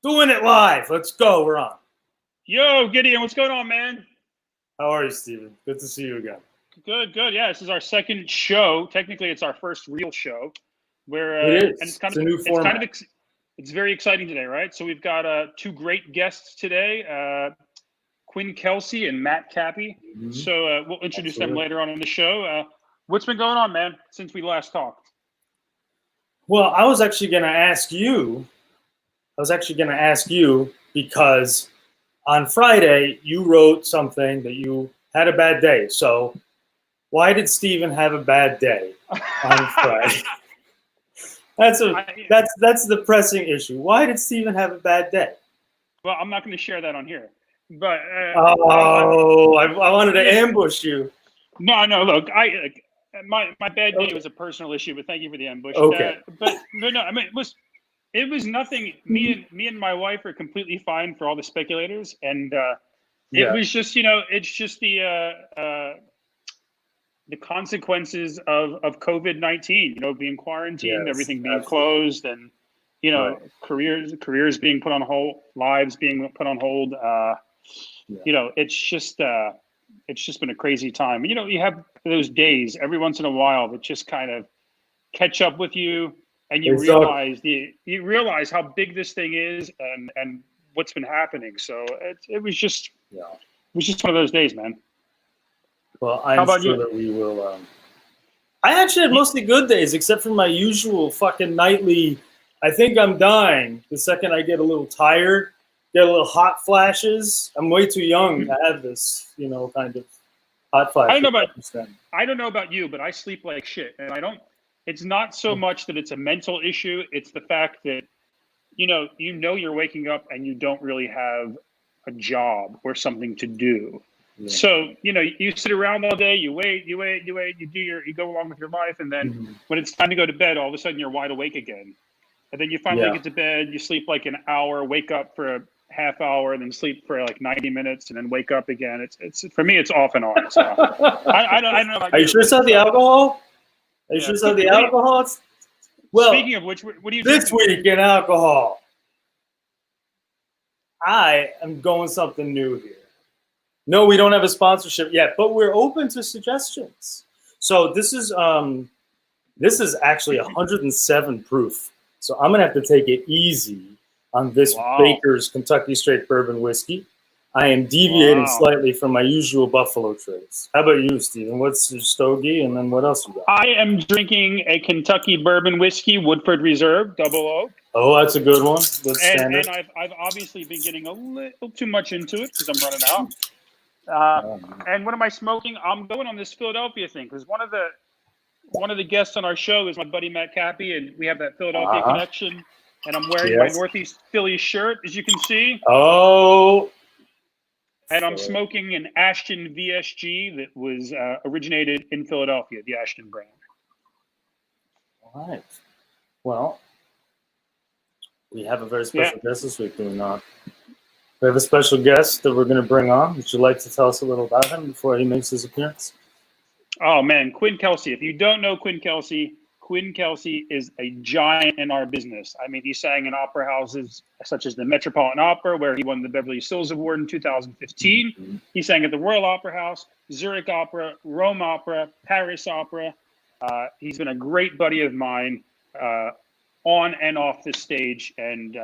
Doing it live. Let's go. We're on. Yo, Gideon, what's going on, man? How are you, Steven? Good to see you again. Good. Yeah, this is our second show. Technically, it's our first real show. It is. And it's a new format. It's very exciting today, right? So we've got two great guests today, Quinn Kelsey and Matt Cappy. Mm-hmm. So we'll introduce them later on in the show. What's been going on, man, since we last talked? Well, I was actually going to ask you because on Friday you wrote something that you had a bad day. So why did Steven have a bad day on Friday? That's the pressing issue. Why did Steven have a bad day? Well, I'm not going to share that on here. But I wanted to ambush you. No. Look, my bad day was a personal issue, but thank you for the ambush. Okay. But no. I mean, it was nothing. Me and my wife are completely fine for all the speculators, and it was just it's just the consequences of COVID-19. Being quarantined, everything being closed, and careers being put on hold, lives being put on hold. It's just been a crazy time. You have those days every once in a while that just kind of catch up with you, and you realize how big this thing is and what's been happening. So it was just one of those days, man. Well, I'm sure that we will. I actually had mostly good days, except for my usual fucking nightly. I think I'm dying the second I get a little tired. Get a little hot flashes. I'm way too young to have this, kind of hot flash. I don't know about you, but I sleep like shit, and I don't. It's not so much that it's a mental issue; it's the fact that you're waking up and you don't really have a job or something to do. Yeah. So you sit around all day, you wait, you go along with your life, and then when it's time to go to bed, all of a sudden you're wide awake again, and then you finally get to bed. You sleep like an hour, wake up for a half hour, and then sleep for like 90 minutes, and then wake up again. It's for me, it's off and on. So I don't know. About Are you sure it's not the alcohol? Are you sure it's not the alcohol? Well, speaking of which, what are you this week in alcohol? I am going something new here. No, we don't have a sponsorship yet, but we're open to suggestions. So this is actually 107 proof. So I'm gonna have to take it easy on this Baker's Kentucky Straight Bourbon Whiskey. I am deviating slightly from my usual Buffalo traits. How about you, Steven? What's your stogie, and then what else you got? I am drinking a Kentucky Bourbon Whiskey, Woodford Reserve, Double Oak. Oh, that's a good one. Good standard. And I've obviously been getting a little too much into it because I'm running out. And what am I smoking? I'm going on this Philadelphia thing because one of the guests on our show is my buddy Matt Cappy, and we have that Philadelphia connection. And I'm wearing my Northeast Philly shirt, as you can see. Oh. And I'm smoking an Ashton VSG that was originated in Philadelphia, the Ashton brand. All right. Well, we have a very special guest this week, do we not? We have a special guest that we're going to bring on. Would you like to tell us a little about him before he makes his appearance? Oh, man, Quinn Kelsey. If you don't know Quinn Kelsey is a giant in our business. I mean, he sang in opera houses such as the Metropolitan Opera, where he won the Beverly Sills Award in 2015. Mm-hmm. He sang at the Royal Opera House, Zurich Opera, Rome Opera, Paris Opera. He's been a great buddy of mine on and off the stage, and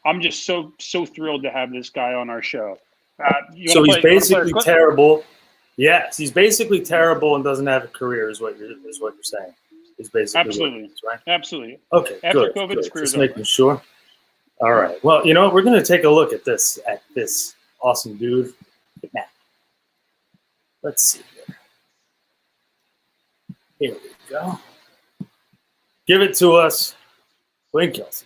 I'm just so thrilled to have this guy on our show. So he's basically terrible. Yes, he's basically terrible and doesn't have a career, is what you're saying. Is basically absolutely what it is, right? Absolutely. Okay, after COVID, his career's just making sure. All right. Well, you know what? We're going to take a look at this awesome dude. Now, let's see here. Here we go. Give it to us, Quinn Kelsey.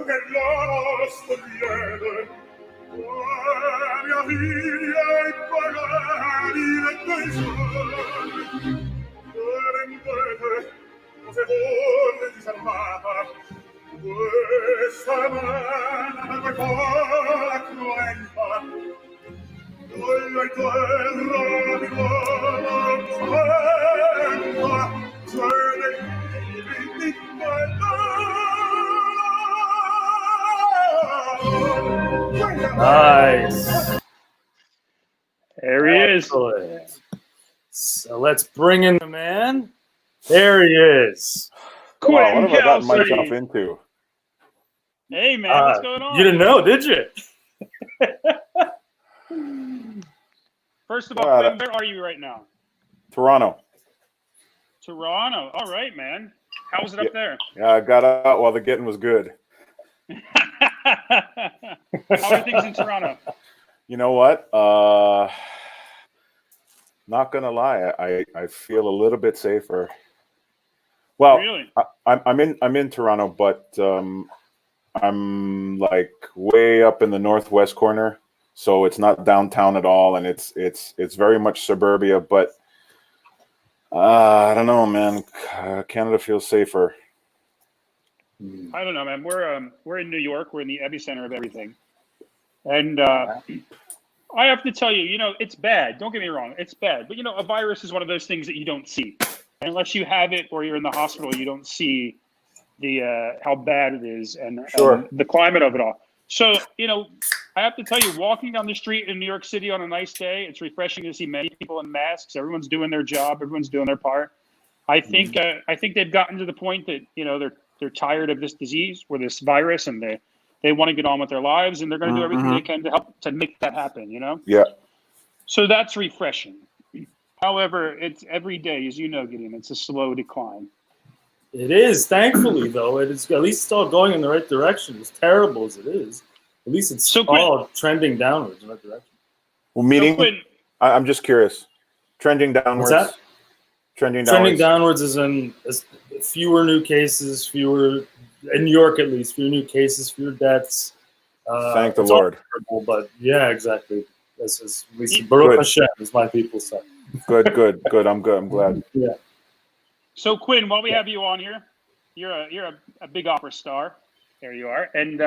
Che la storiere mia figlia e pagani le tue sole rendete se vuole disarmata questa mano per la cruenta Nice. There he is. Excellent. So let's bring in the man. There he is. Quinn Wow, what have I gotten Kelsey. myself into? Hey, man, what's going on? You didn't know, did you? First of all, Well, Quinn, where are you right now? Toronto. Toronto. All right, man. How was it up there? Yeah, I got out while the getting was good. How are things in Toronto? You know what? Not gonna lie, I feel a little bit safer. Well, Really? I'm in Toronto, but I'm like way up in the northwest corner, so it's not downtown at all, and it's very much suburbia. But I don't know, man. Canada feels safer. I don't know, man. We're in New York. We're in the epicenter of everything, and I have to tell you, you know, it's bad. Don't get me wrong, it's bad. But you know, a virus is one of those things that you don't see unless you have it or you're in the hospital. You don't see the how bad it is and Sure. the climate of it all. So you know, I have to tell you, walking down the street in New York City on a nice day, it's refreshing to see many people in masks. Everyone's doing their job. Everyone's doing their part. I think they've gotten to the point that you know they're tired of this disease or this virus, and they want to get on with their lives, and they're going to do everything they can to help to make that happen. You know. Yeah. So that's refreshing. However, it's every day, as you know, Gideon. It's a slow decline. It is, thankfully, though. It is, at least it's all going in the right direction. As terrible as it is, at least it's all trending downwards in the right direction. Well, meaning, I'm just curious. Trending downwards. What's that? Trending downwards is in fewer new cases, fewer in New York at least, fewer new cases, fewer deaths. Thank the Lord. Terrible, but yeah, exactly. This is at least Baruch Hashem, as my people say. Good. I'm good. I'm glad. Yeah. So Quinn, while we have you on here, you're a big opera star. There you are, and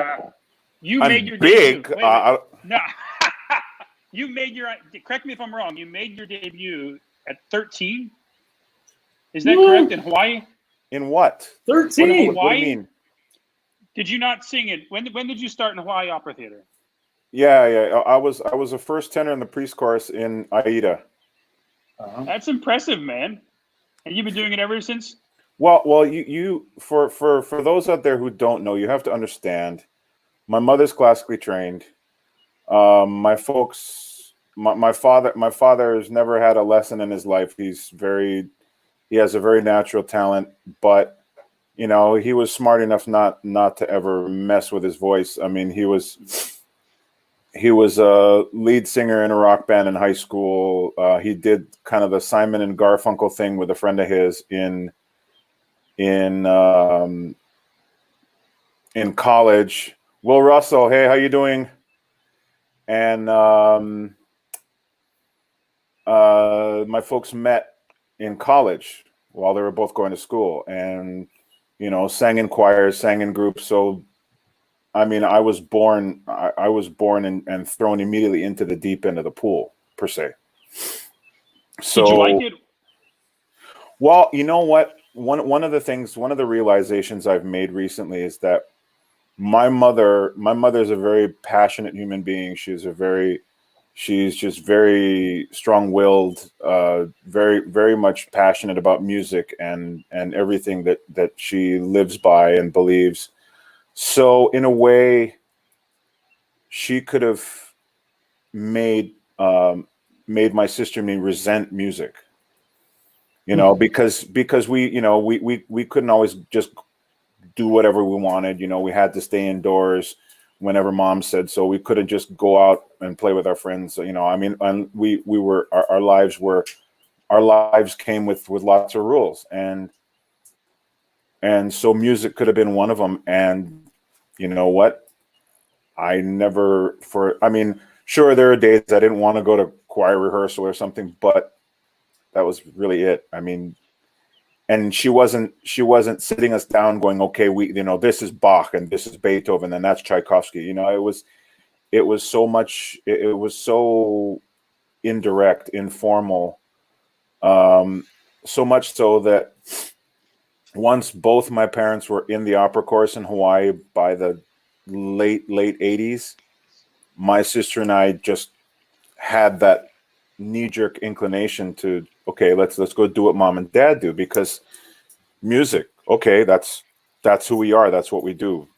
you made your big. debut. No, you made your. Correct me if I'm wrong. You made your debut at 13. Is that correct in Hawaii? In what? 13. What do you mean? Did you not sing it? When did you start in Hawaii Opera Theater? Yeah. I was a first tenor in the pre-chorus in Aida. That's impressive, man. And you've been doing it ever since? Well, you for those out there who don't know, you have to understand. My mother's classically trained. My father has never had a lesson in his life. He has a very natural talent, but you know, he was smart enough not to ever mess with his voice. I mean, he was a lead singer in a rock band in high school. He did kind of the Simon and Garfunkel thing with a friend of his in college. Will Russell, hey, how you doing? And my folks met in college while they were both going to school, and you know, sang in choirs, sang in groups. So I mean, I was born and thrown immediately into the deep end of the pool, per se. So, did you like it? Well, you know what? One of the realizations I've made recently is that my mother's a very passionate human being. She's just very strong-willed, very, very much passionate about music and everything that she lives by and believes. So in a way, she could have made my sister and me resent music, you know, because we couldn't always just do whatever we wanted. You know, we had to stay indoors whenever mom said so. We couldn't just go out and play with our friends. You know, I mean, and our lives came with lots of rules, and so music could have been one of them. And you know what? I mean, sure, there are days I didn't want to go to choir rehearsal or something, but that was really it. I mean, and she wasn't sitting us down going, okay, this is Bach and this is Beethoven and that's Tchaikovsky. You know, it was so indirect, informal. So much so that once both my parents were in the opera course in Hawaii by the late 80s, my sister and I just had that knee-jerk inclination to, okay, let's go do what mom and dad do, because music, okay, that's who we are, that's what we do,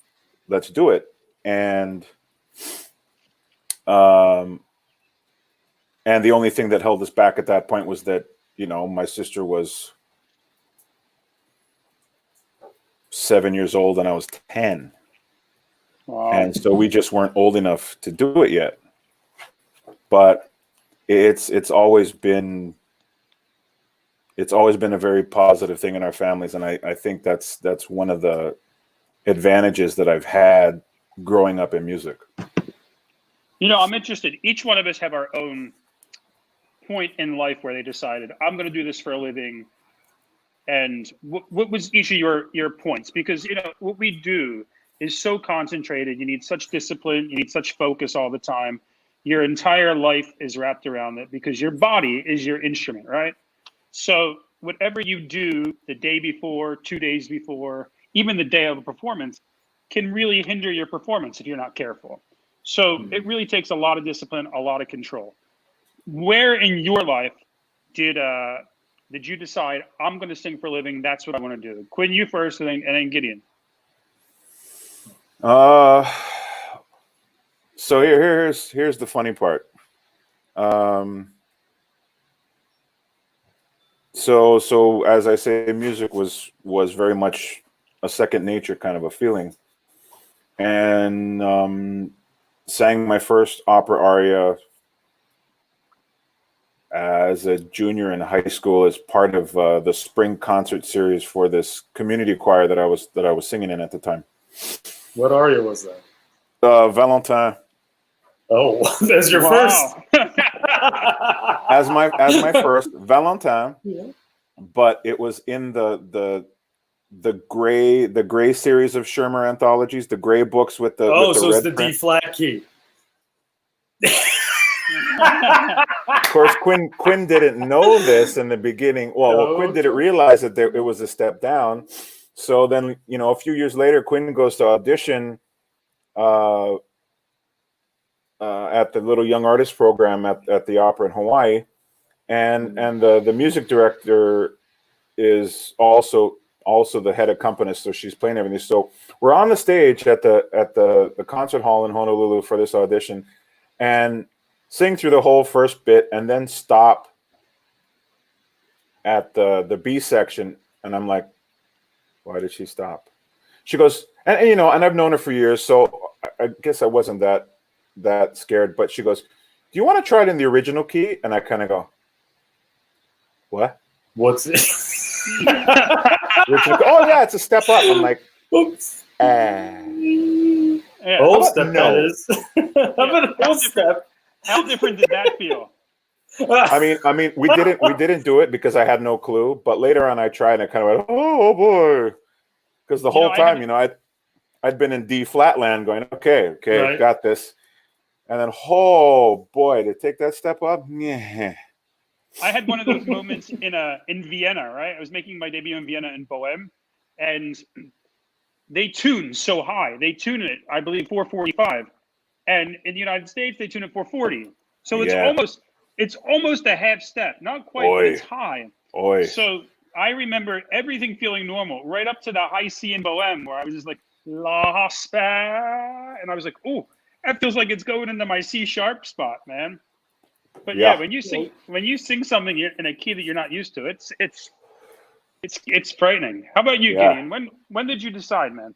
let's do it. And the only thing that held us back at that point was that, my sister was 7 years old and I was 10. Wow. And so we just weren't old enough to do it yet. But it's always been a very positive thing in our families, and I think that's one of the advantages that I've had growing up in music. I'm interested. Each one of us have our own point in life where they decided, I'm going to do this for a living. And what was each of your points? Because what we do is so concentrated. You need such discipline. You need such focus all the time. Your entire life is wrapped around it because your body is your instrument, right? So whatever you do the day before, 2 days before, even the day of a performance can really hinder your performance if you're not careful. So it really takes a lot of discipline, a lot of control. Where in your life did you decide, I'm going to sing for a living, that's what I want to do? Quinn, you first, and then Gideon. So here's the funny part. So as I say, music was very much a second nature kind of a feeling, and sang my first opera aria as a junior in high school as part of the spring concert series for this community choir that I was singing in at the time. What aria was that? Valentin. Oh, that's your first. as my first Valentin, yeah. But it was in the gray series of Schirmer anthologies, the gray books with the so red it's the print. D flat key. Of course, Quinn didn't know this in the beginning. Well, Quinn didn't realize that it was a step down. So then, a few years later, Quinn goes to audition at the Little Young Artist program at the opera in Hawaii, and the music director is also the head accompanist, so she's playing everything. So we're on the stage at the concert hall in Honolulu for this audition, and sing through the whole first bit, and then stop at the B section, and I'm like, why did she stop? She goes, and I've known her for years, so I guess I wasn't that scared, but she goes, do you want to try it in the original key? And I kind of go, what? What's it? Oh yeah, it's a step up. I'm like, oops. Whole step, that is. How about a whole step? How different did that feel? I mean, we didn't do it because I had no clue. But later on, I tried, and I kind of went, oh boy, because the whole time, I'd been in D flat land, going, okay, right. Got this, and then, oh boy, to take that step up, yeah. I had one of those moments in Vienna, right? I was making my debut in Vienna in Bohème, and they tune so high. They tune it, I believe, 445, and in the United States they tune it 440. So it's almost a half step, not quite, but it's high. Oy. So I remember everything feeling normal, right up to the high C in Bohème, where I was just like la spa, and I was like, oh, that feels like it's going into my C sharp spot, man. But yeah, when you sing something in a key that you're not used to, it's frightening. How about you, Gideon? When did you decide, man?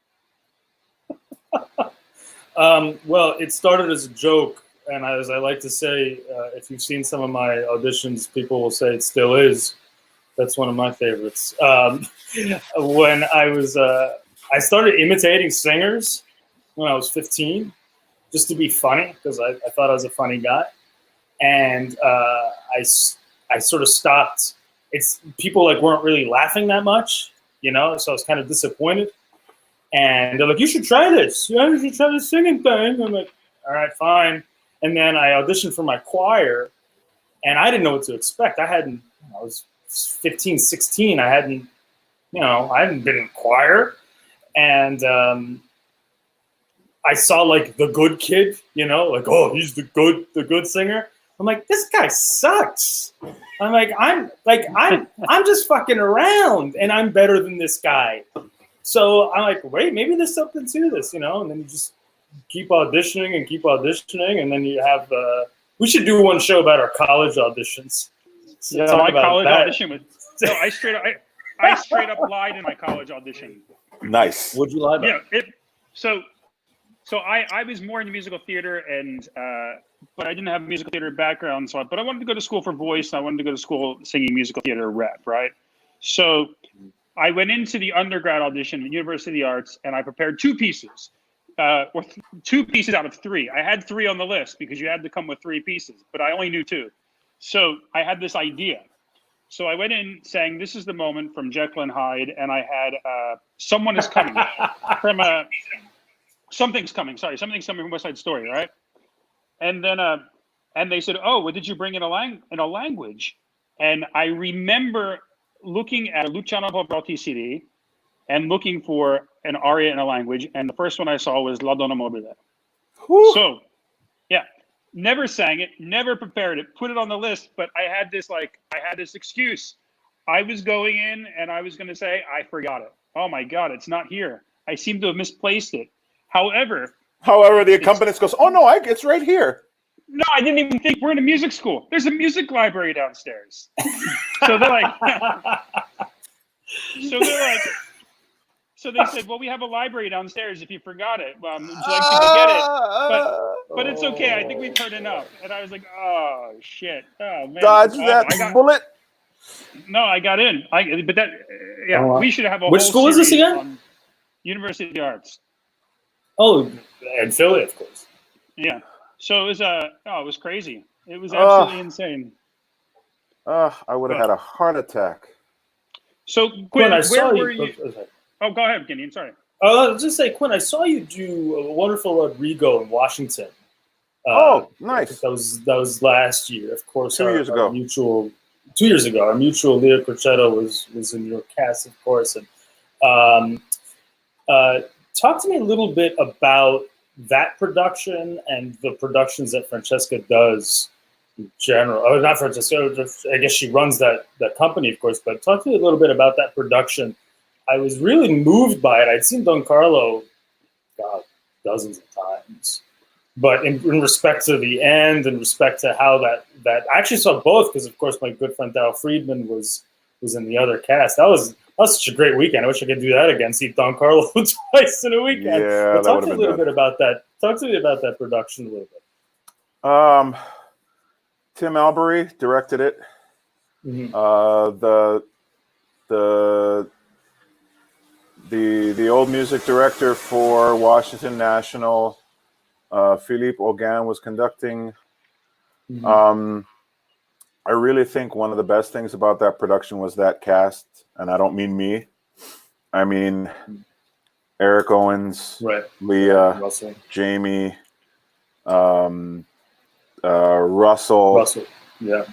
Well, it started as a joke, and as I like to say, if you've seen some of my auditions, people will say it still is. That's one of my favorites. When I started imitating singers when I was 15, just to be funny, because I thought I was a funny guy. And I sort of stopped. People weren't really laughing that much, so I was kind of disappointed. And they're like, you should try this. You should try this singing thing. I'm like, all right, fine. And then I auditioned for my choir, and I didn't know what to expect. I was 15, 16. I hadn't been in choir, and I saw like the good kid, like, oh, he's the good singer. I'm like, this guy sucks. I'm just fucking around, and I'm better than this guy. So I'm like, wait, maybe there's something to this, and then you just keep auditioning, and then you have. We should do one show about our college auditions. So yeah, my college audition was. No, I straight up lied in my college audition. Nice. What'd you lie about? Yeah. So I was more into musical theater, and but I didn't have a musical theater background. But I wanted to go to school for voice. And I wanted to go to school singing musical theater rep, right? So I went into the undergrad audition at University of the Arts, and I prepared 2 pieces, or 2 pieces out of 3. I had 3 on the list because you had to come with 3 pieces, but I only knew 2. So I had this idea. So I went in saying, "This is the moment" from Jekyll and Hyde, and I had "Someone is Coming" from Something's Coming. Sorry, Something's Coming from West Side Story, right? And then and they said, "Oh, what did you bring in a language?" And I remember looking at a Luciano Pavarotti CD and looking for an aria in a language, and the first one I saw was La Donna Mobile. Whew. So, yeah, never sang it, never prepared it, put it on the list, but I had this excuse. I was going in and I was going to say, I forgot it. Oh my God, it's not here. I seem to have misplaced it. However, the accompanist goes, "Oh no, it's right here." No, I didn't even think. We're in a music school. There's a music library downstairs. So they're like, so they said, "Well, we have a library downstairs if you forgot it. Would you like to go get it?" But it's okay. I think we've heard enough. And I was like, "Oh shit! Oh man, dodge that bullet." No, I got in. We should have a Which whole school is this series again? on University of the Arts. Oh, and Philly, of course. Yeah. So it was crazy. It was absolutely insane. I would have had a heart attack. So Quinn, where were you? Oh, go ahead, Gideon. Sorry. I'll just say, Quinn, I saw you do a wonderful Rodrigo in Washington. Nice. That was last year, of course. 2 years ago. 2 years ago, our mutual Leo Crocetto was in your cast, of course. And talk to me a little bit about that production and the productions that Francesca does in general. Oh, not Francesca, I guess she runs that company, of course, but talk to me a little bit about that production. I was really moved by it. I'd seen Don Carlo, God, dozens of times. But in respect to the end, in respect to how that I actually saw both, because of course my good friend Darryl Friedman was in the other cast. That was such a great weekend. I wish I could do that again. See Don Carlo twice in a weekend. Yeah, but talk to me a little bit about that. Talk to me about that production a little bit. Tim Albury directed it. Mm-hmm. The old music director for Washington National, Philippe Auguin, was conducting. Mm-hmm. I really think one of the best things about that production was that cast, and I don't mean me. I mean Eric Owens, right. Leah, Russell. Jamie, Russell. Yeah.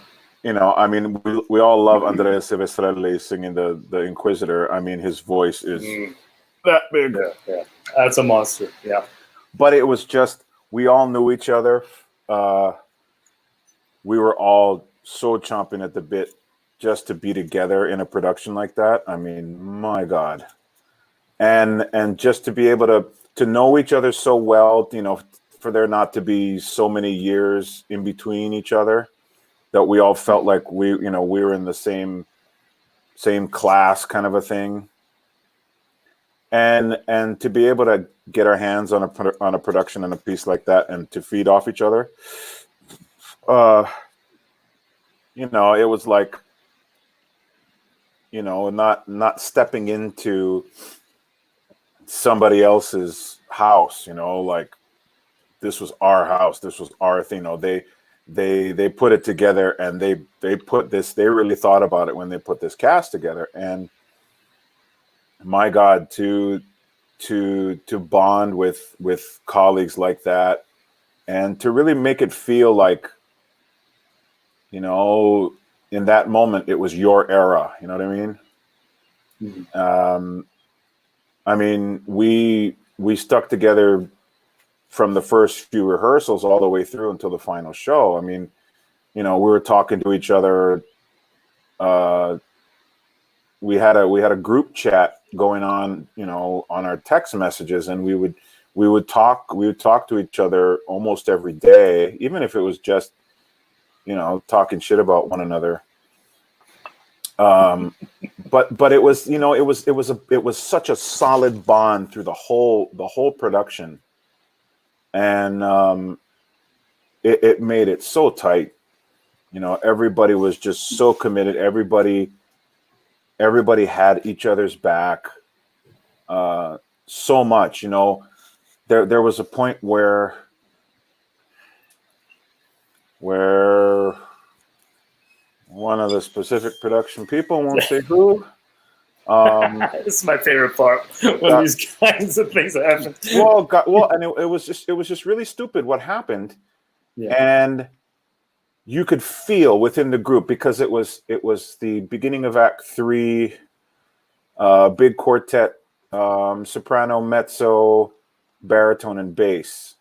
I mean, we all love Andrea Silvestrelli singing the Inquisitor. I mean, his voice is that big. Yeah. That's a monster. Yeah. But it was just, we all knew each other. We were all so chomping at the bit just to be together in a production like that. I mean, my God. And just to be able to know each other so well, for there not to be so many years in between each other, that we all felt like we were in the same class kind of a thing. And to be able to get our hands on a production and a piece like that and to feed off each other, it was like, not stepping into somebody else's house, like this was our house, this was our thing. They put it together, and they put this, they really thought about it when they put this cast together. And my God, to bond with colleagues like that, and to really make it feel like you know, in that moment, it was your era. You know what I mean? Mhm. I mean, we stuck together from the first few rehearsals all the way through until the final show. I mean, you know, we were talking to each other. We had a group chat going on, you know, on our text messages, and we would talk to each other almost every day, even if it was just, you know, talking shit about one another. But it was, you know, it was such a solid bond through the whole production, and it made it so tight. You know, everybody was just so committed. Everybody had each other's back so much. You know, there was a point where one of the specific production people, won't say who. This is my favorite part when these kinds of things happen. And it was just really stupid what happened, Yeah. and you could feel within the group, because it was the beginning of Act 3, big quartet, soprano, mezzo, baritone, and bass.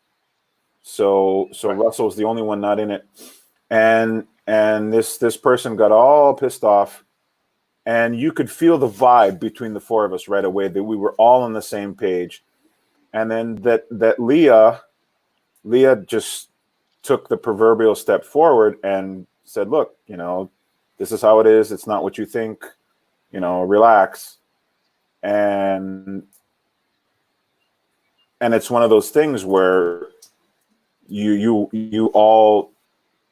So Russell was the only one not in it, and this person got all pissed off. And you could feel the vibe between the four of us right away, that we were all on the same page. And then that Leah just took the proverbial step forward and said, look, you know, this is how it is. It's not what you think, you know, relax. And it's one of those things where you all,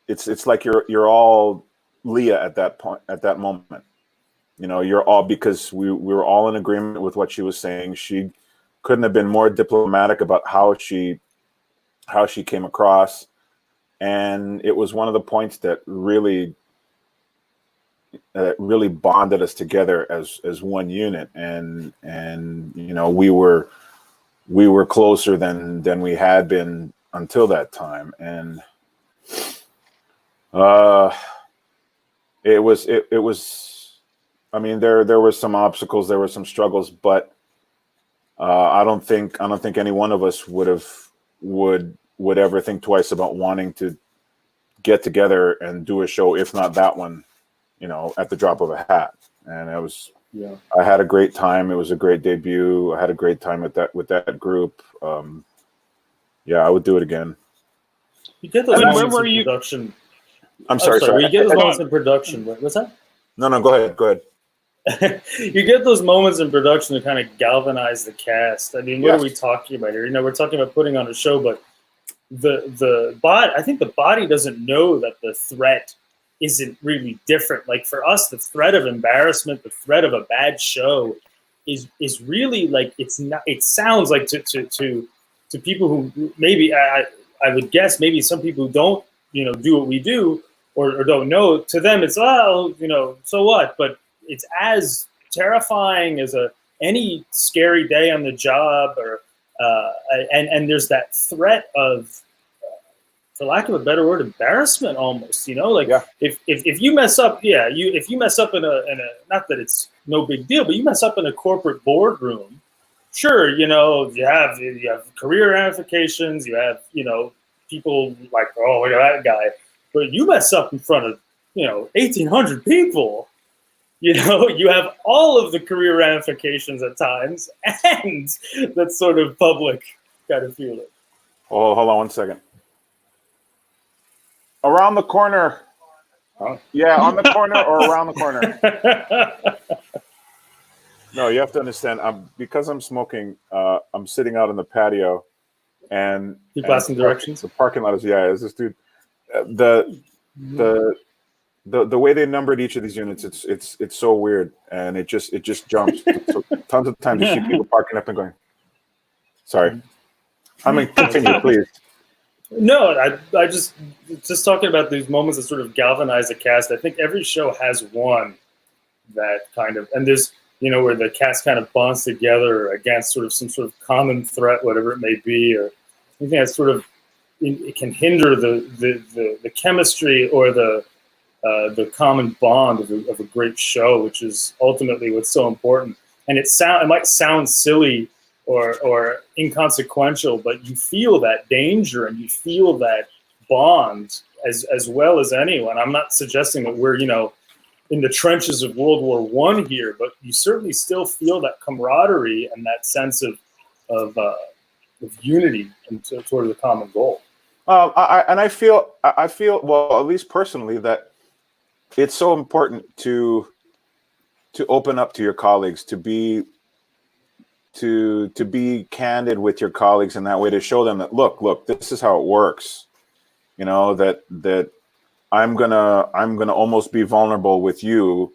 it's like you're all Leah at that point, at that moment. You know, you're all, because we were all in agreement with what she was saying. She couldn't have been more diplomatic about how she came across, and it was one of the points that really bonded us together as one unit. And you know, we were closer than we had been until that time. And it was. I mean, there were some obstacles, there were some struggles, but I don't think any one of us would ever think twice about wanting to get together and do a show, if not that one, you know, at the drop of a hat. And it was, I had a great time. It was a great debut. I had a great time with that group. Yeah, I would do it again. You get those moments in production. I'm sorry. You get those moments in production. What's that? No, go ahead. You get those moments in production to kind of galvanize the cast. I mean, what are we talking about here? You know, we're talking about putting on a show, but the body, I think the body doesn't know that the threat isn't really different. Like for us, the threat of embarrassment, the threat of a bad show is really like, it's not, it sounds like to people who maybe, I would guess maybe some people who don't, you know, do what we do or don't know, to them it's, oh, you know, so what? But it's as terrifying as any scary day on the job, or and there's that threat of, for lack of a better word, embarrassment almost. You know, like if you mess up, if you mess up in a not that it's no big deal, but you mess up in a corporate boardroom, sure, you know, you have career ramifications, you have, you know, people like, oh, look at that guy, but you mess up in front of, you know, 1,800 people. You know, you have all of the career ramifications at times, and that sort of public kind of feeling. Oh, hold on one second. Around the corner. Oh. Yeah, on the corner or around the corner. No, you have to understand. Because I'm smoking, I'm sitting out on the patio, and keep asking directions. The parking lot is is this dude. The way they numbered each of these units, it's so weird, and it just jumps. So tons of times you see people parking up and going, sorry. I mean, continue, please. No, I just talking about these moments that sort of galvanize the cast. I think every show has one that kind of, and there's, you know, where the cast kind of bonds together against sort of some sort of common threat, whatever it may be, or anything that sort of, it can hinder the chemistry or the the common bond of a great show, which is ultimately what's so important. And it might sound silly or inconsequential, but you feel that danger and you feel that bond as well as anyone. I'm not suggesting that we're, in the trenches of World War I here, but you certainly still feel that camaraderie and that sense of unity toward the common goal. I feel well, at least personally, that it's so important to open up to your colleagues, to be candid with your colleagues in that way, to show them that look, this is how it works. That I'm gonna almost be vulnerable with you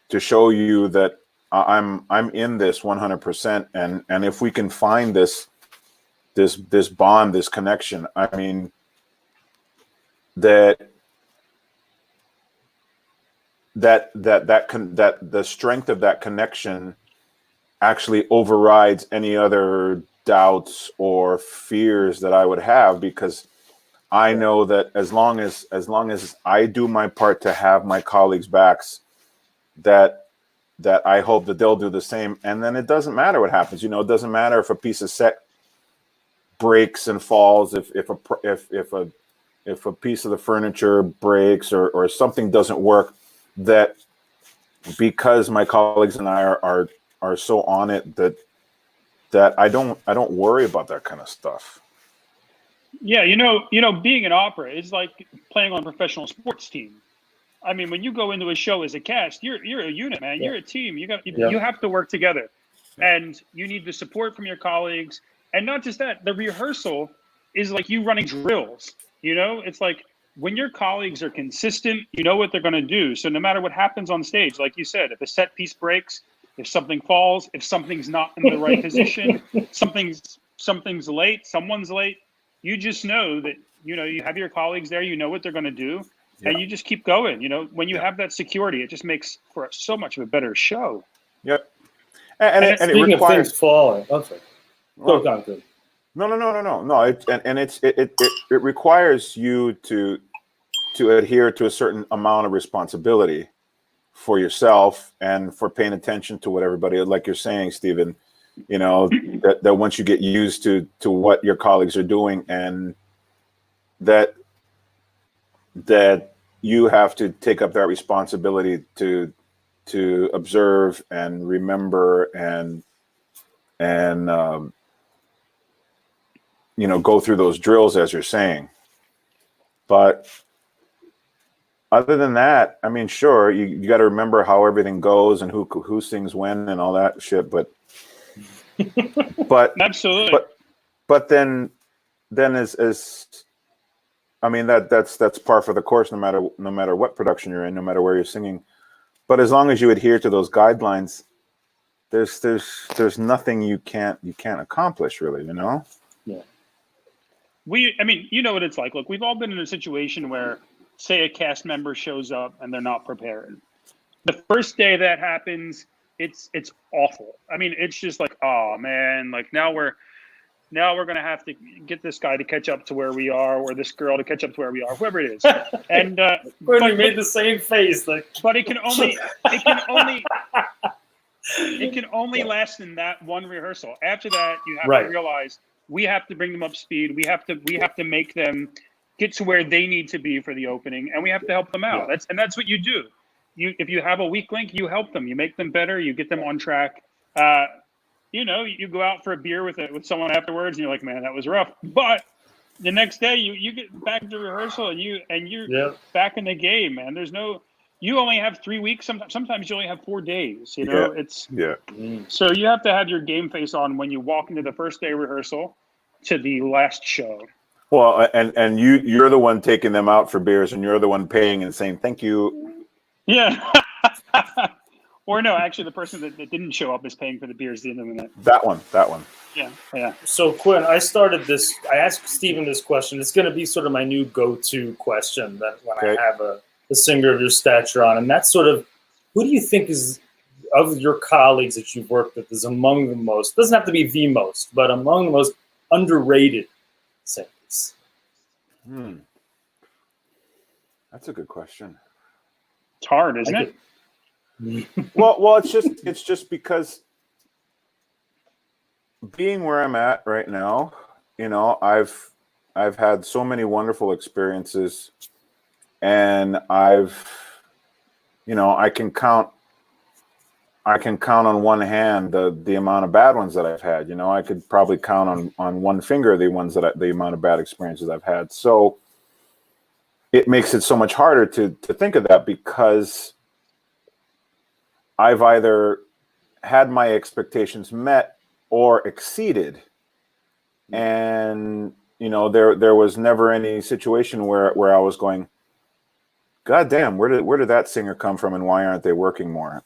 to show you that I'm in this 100%, and if we can find this bond, this connection, I mean, that the strength of that connection actually overrides any other doubts or fears that I would have, because I know that as long as I do my part to have my colleagues' backs, that I hope that they'll do the same. And then it doesn't matter what happens. It doesn't matter if a piece of set breaks and falls, if a piece of the furniture breaks or something doesn't work, that because my colleagues and I are so on it, that I don't worry about that kind of stuff. Yeah, being an opera is like playing on a professional sports team. I mean, when you go into a show as a cast, you're a unit, man. Yeah. You're a team. You have to work together, and you need the support from your colleagues. And not just that, the rehearsal is like you running drills. It's like when your colleagues are consistent, you know what they're going to do. So no matter what happens on stage, like you said, if a set piece breaks, if something falls, if something's not in the right position, something's late, someone's late, you just know that, you have your colleagues there, you know what they're going to do, and you just keep going. When you have that security, it just makes for so much of a better show. Yep. And it speaking requires, of things falling. I'm sorry. Go on, good. No. It requires you to adhere to a certain amount of responsibility for yourself and for paying attention to what everybody, like you're saying, Stephen, that once you get used to what your colleagues are doing, and that you have to take up that responsibility to observe and remember and go through those drills, as you're saying. But other than that, I mean, sure, you got to remember how everything goes and who sings when and all that shit. But absolutely. But then as I mean, that's par for the course, no matter what production you're in, no matter where you're singing. But as long as you adhere to those guidelines, there's nothing you can't accomplish, really. Yeah. I mean, you know what it's like. Look, we've all been in a situation where, say, a cast member shows up and they're not prepared. The first day that happens, it's awful. I mean, it's just like, oh man, like now we're going to have to get this guy to catch up to where we are, or this girl to catch up to where we are, whoever it is. And we made the same face. But it can only last in that one rehearsal. After that, you have to realize we have to bring them up speed. We have to make them get to where they need to be for the opening, and we have to help them out. That's what you do. If you have a weak link, you help them. You make them better. You get them on track. You go out for a beer with someone afterwards, and you're like, man, that was rough. But the next day, you get back to rehearsal, and you're back in the game, man. You only have 3 weeks. Sometimes you only have 4 days. So you have to have your game face on when you walk into the first day rehearsal to the last show. Well, and you're the one taking them out for beers, and you're the one paying and saying thank you. Yeah. Or no, actually, the person that didn't show up is paying for the beers at the end of the night. That one. Yeah. So Quinn, I asked Stephen this question. It's going to be sort of my new go-to question that when I have a singer of your stature on, and that's sort of, who do you think is, of your colleagues that you've worked with, is among the most, doesn't have to be the most, but among the most underrated singers? That's a good question. It's hard, isn't it? Well, it's just because being where I'm at right now, you know, I've had so many wonderful experiences, and you know, I can count on one hand the amount of bad ones that I've had. You know, I could probably count on one finger the amount of bad experiences I've had. So it makes it so much harder to think of that, because I've either had my expectations met or exceeded. And, you know, there was never any situation where I was going, God damn, where did that singer come from, and why aren't they working more?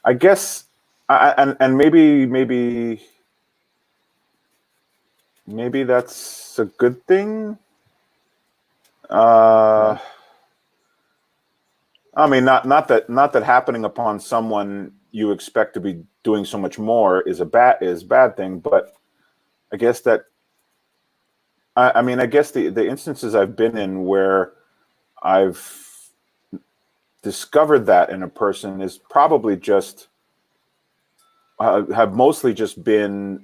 I guess, and maybe that's a good thing. I mean, not that happening upon someone you expect to be doing so much more is bad thing, but I guess that I mean, I guess the instances I've been in where I've discovered that in a person is probably just have mostly just been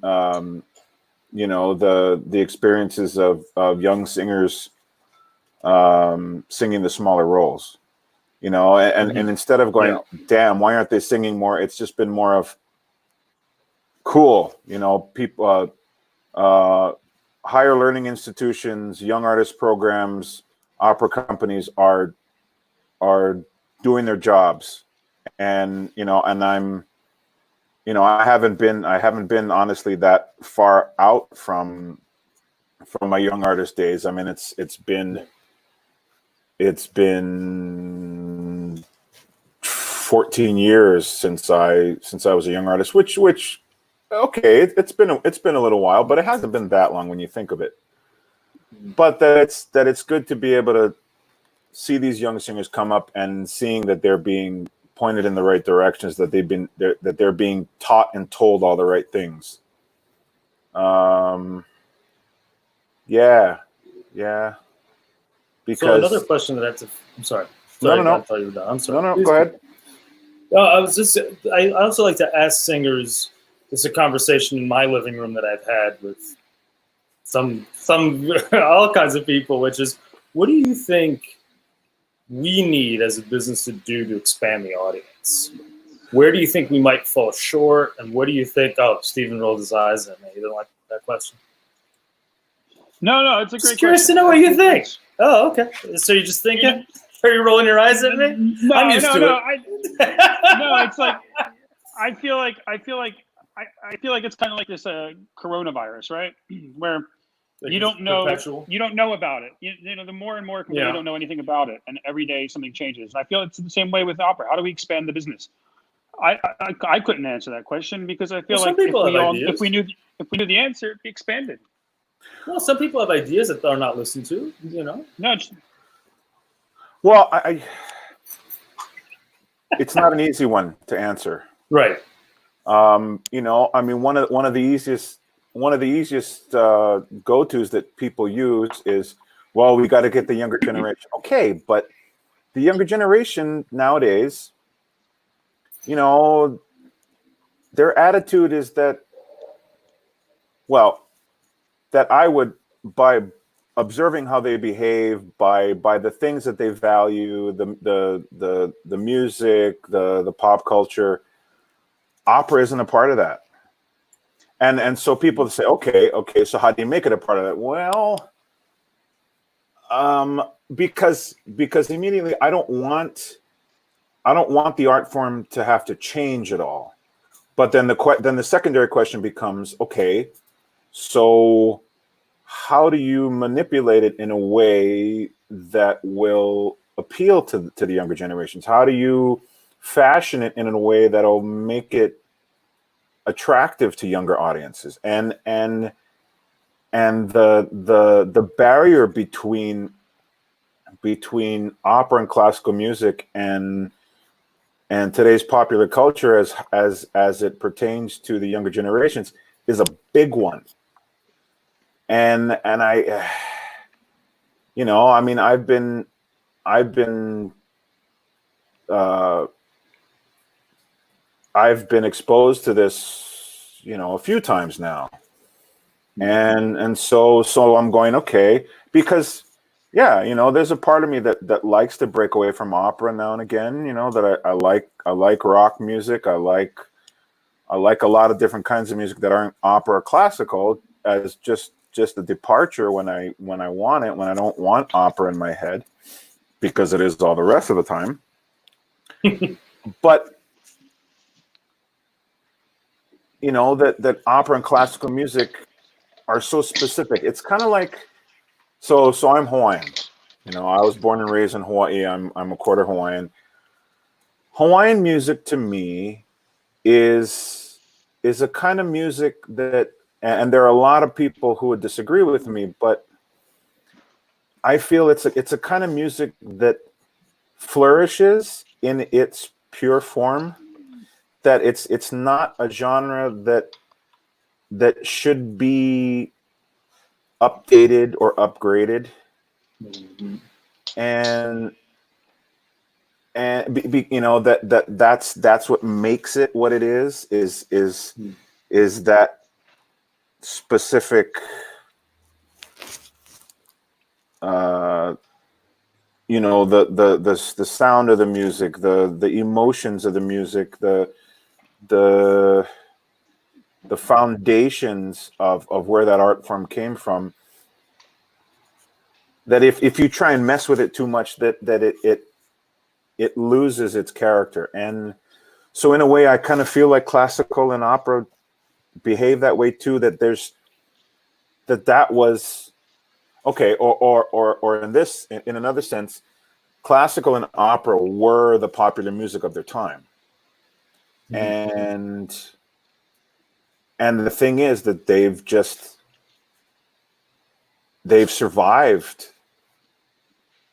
you know, the experiences of young singers singing the smaller roles, you know, and instead of going, damn, why aren't they singing more? It's just been more of, cool, you know, people, higher learning institutions, young artist programs, opera companies are doing their jobs, and you know, and I'm, you know, I haven't been honestly that far out from my young artist days. I mean, it's been 14 years since I was a young artist, which okay, it's been a little while, but it hasn't been that long when you think of it. But that it's good to be able to see these young singers come up, and seeing that they're being pointed in the right directions, that they're being taught and told all the right things. Yeah. Because so another question that I'm sorry. No. I thought you were done. I'm sorry. No, go ahead. I also like to ask singers. It's a conversation in my living room that I've had with some all kinds of people, which is, what do you think we need as a business to do to expand the audience? Where do you think we might fall short, and what do you think? Oh, Stephen rolled his eyes at me. You don't like that question? No, it's a great question. Just curious to know what you think. Oh, okay. So you're just thinking? Are you rolling your eyes at me? No, I'm used to it. No, it's like I feel like it's kind of like this coronavirus, right? Where you don't know about it. You know, the more and more people don't know anything about it, and every day something changes. And I feel it's the same way with opera. How do we expand the business? I couldn't answer that question, because I feel like if we knew the answer, it'd be expanded. Well, some people have ideas that they're not listened to, you know. No. Well, it's not an easy one to answer. Right. You know, I mean, one of the easiest go-tos that people use is, well, we got to get the younger generation. Okay, but the younger generation nowadays, you know, their attitude is that, well, that I would, by observing how they behave, by the things that they value, the music, the pop culture, opera isn't a part of that. And so people say, okay, so how do you make it a part of that? Well, because immediately I don't want the art form to have to change at all. But then the secondary question becomes, okay, so how do you manipulate it in a way that will appeal to the younger generations? How do you fashion it in a way that'll make it attractive to younger audiences? And the barrier between opera and classical music and today's popular culture as it pertains to the younger generations is a big one. And I, you know, I mean, I've been I've been I've been exposed to this, you know, a few times now, and so I'm going, okay, because yeah, you know, there's a part of me that likes to break away from opera now and again. You know, that I like rock music. I like a lot of different kinds of music that aren't opera or classical as just a departure when I want it, when I don't want opera in my head, because it is all the rest of the time. But you know, that opera and classical music are so specific. It's kind of like, so I'm Hawaiian. You know, I was born and raised in Hawaii. I'm a quarter Hawaiian. Hawaiian music to me is a kind of music that, and there are a lot of people who would disagree with me, but I feel it's a kind of music that flourishes in its pure form. That it's not a genre that should be updated or upgraded, and you know, that's what makes it what it is that specific you know, the sound of the music, the emotions of the music, the foundations of where that art form came from, that if you try and mess with it too much, that it loses its character. And so in a way, I kind of feel like classical and opera behave that way too, that there's that was okay, or in another sense, classical and opera were the popular music of their time. And the thing is that they've survived,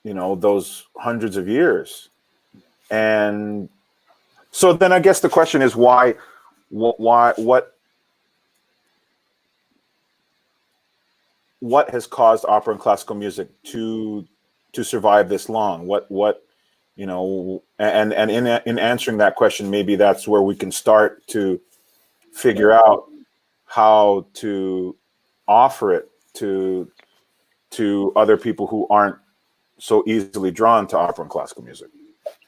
you know, those hundreds of years. And so then I guess the question is what has caused opera and classical music to survive this long? What you know, and in answering that question, maybe that's where we can start to figure out how to offer it to other people who aren't so easily drawn to opera and classical music.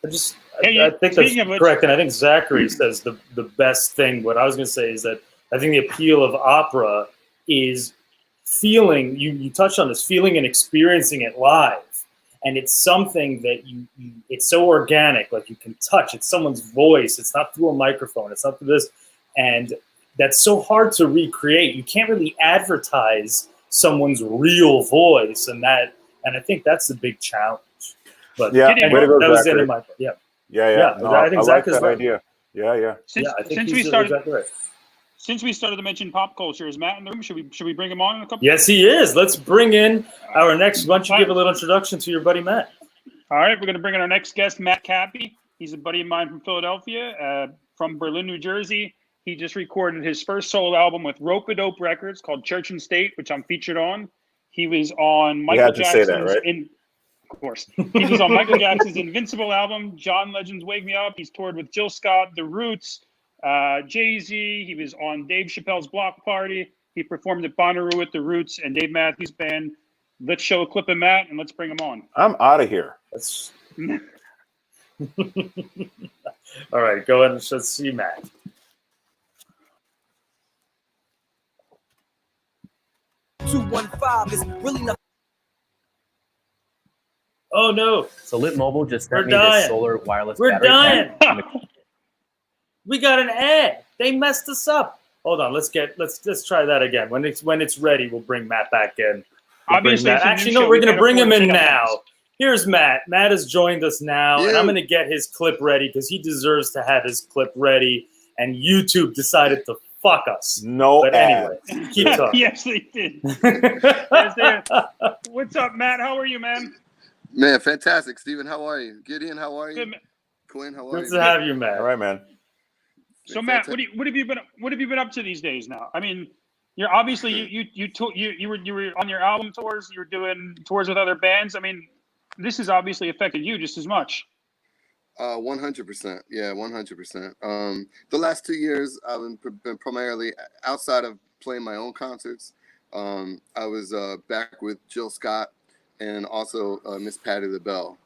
I think that's correct, and I think Zachary says the best thing. What I was going to say is that I think the appeal of opera is feeling. You touched on this, feeling and experiencing it live, and it's something that you it's so organic, like you can touch. It's someone's voice. It's not through a microphone. It's not through this, and that's so hard to recreate. You can't really advertise someone's real voice, and I think that's the big challenge. But yeah, that was the end of my yeah. No, I think Zach is that right. idea. Yeah. Since we started to mention pop culture, is Matt in the room? Should we bring him on in a couple? Yes, he is. Let's bring in our next. Why don't you give a little introduction to your buddy Matt? All right, we're going to bring in our next guest, Matt Cappy. He's a buddy of mine from Philadelphia, from Berlin, New Jersey. He just recorded his first solo album with Rope-A-Dope Records called Church and State, which I'm featured on. He was on Michael Jackson's say that, right? Of course. He was on Michael Jackson's Invincible album, John Legend's Wake Me Up. He's toured with Jill Scott, The Roots, Jay-Z. He was on Dave Chappelle's Block Party. He performed at Bonnaroo with The Roots and Dave Matthews Band. Let's show a clip of Matt and let's bring him on. I'm out of here. All right, go ahead and let's see Matt. $215 is really not. Oh no! So Lit Mobile just We're sent me dying. this solar wireless We're battery dying. pack. We got an ad. They messed us up. Hold on. Let's try that again. When it's ready, we'll bring Matt back in. Obviously, Actually, no, we're gonna bring him in now. Here's Matt. Matt has joined us now, and I'm gonna get his clip ready because he deserves to have his clip ready. And YouTube decided to fuck us. No, but anyway, keep talking. Yes, they did. Yes, they did. What's up, Matt? How are you, man? Man, fantastic. Steven, how are you? Gideon, how are you? Good, Quinn, how are you? Good to have you, Matt. All right, man. So, Matt, what have you been up to these days now? I mean, you're obviously you were on your album tours. You were doing tours with other bands. I mean, this has obviously affected you just as much. 100%. Yeah, 100%. The last 2 years, I've been primarily outside of playing my own concerts. I was back with Jill Scott and also Miss Patti LaBelle.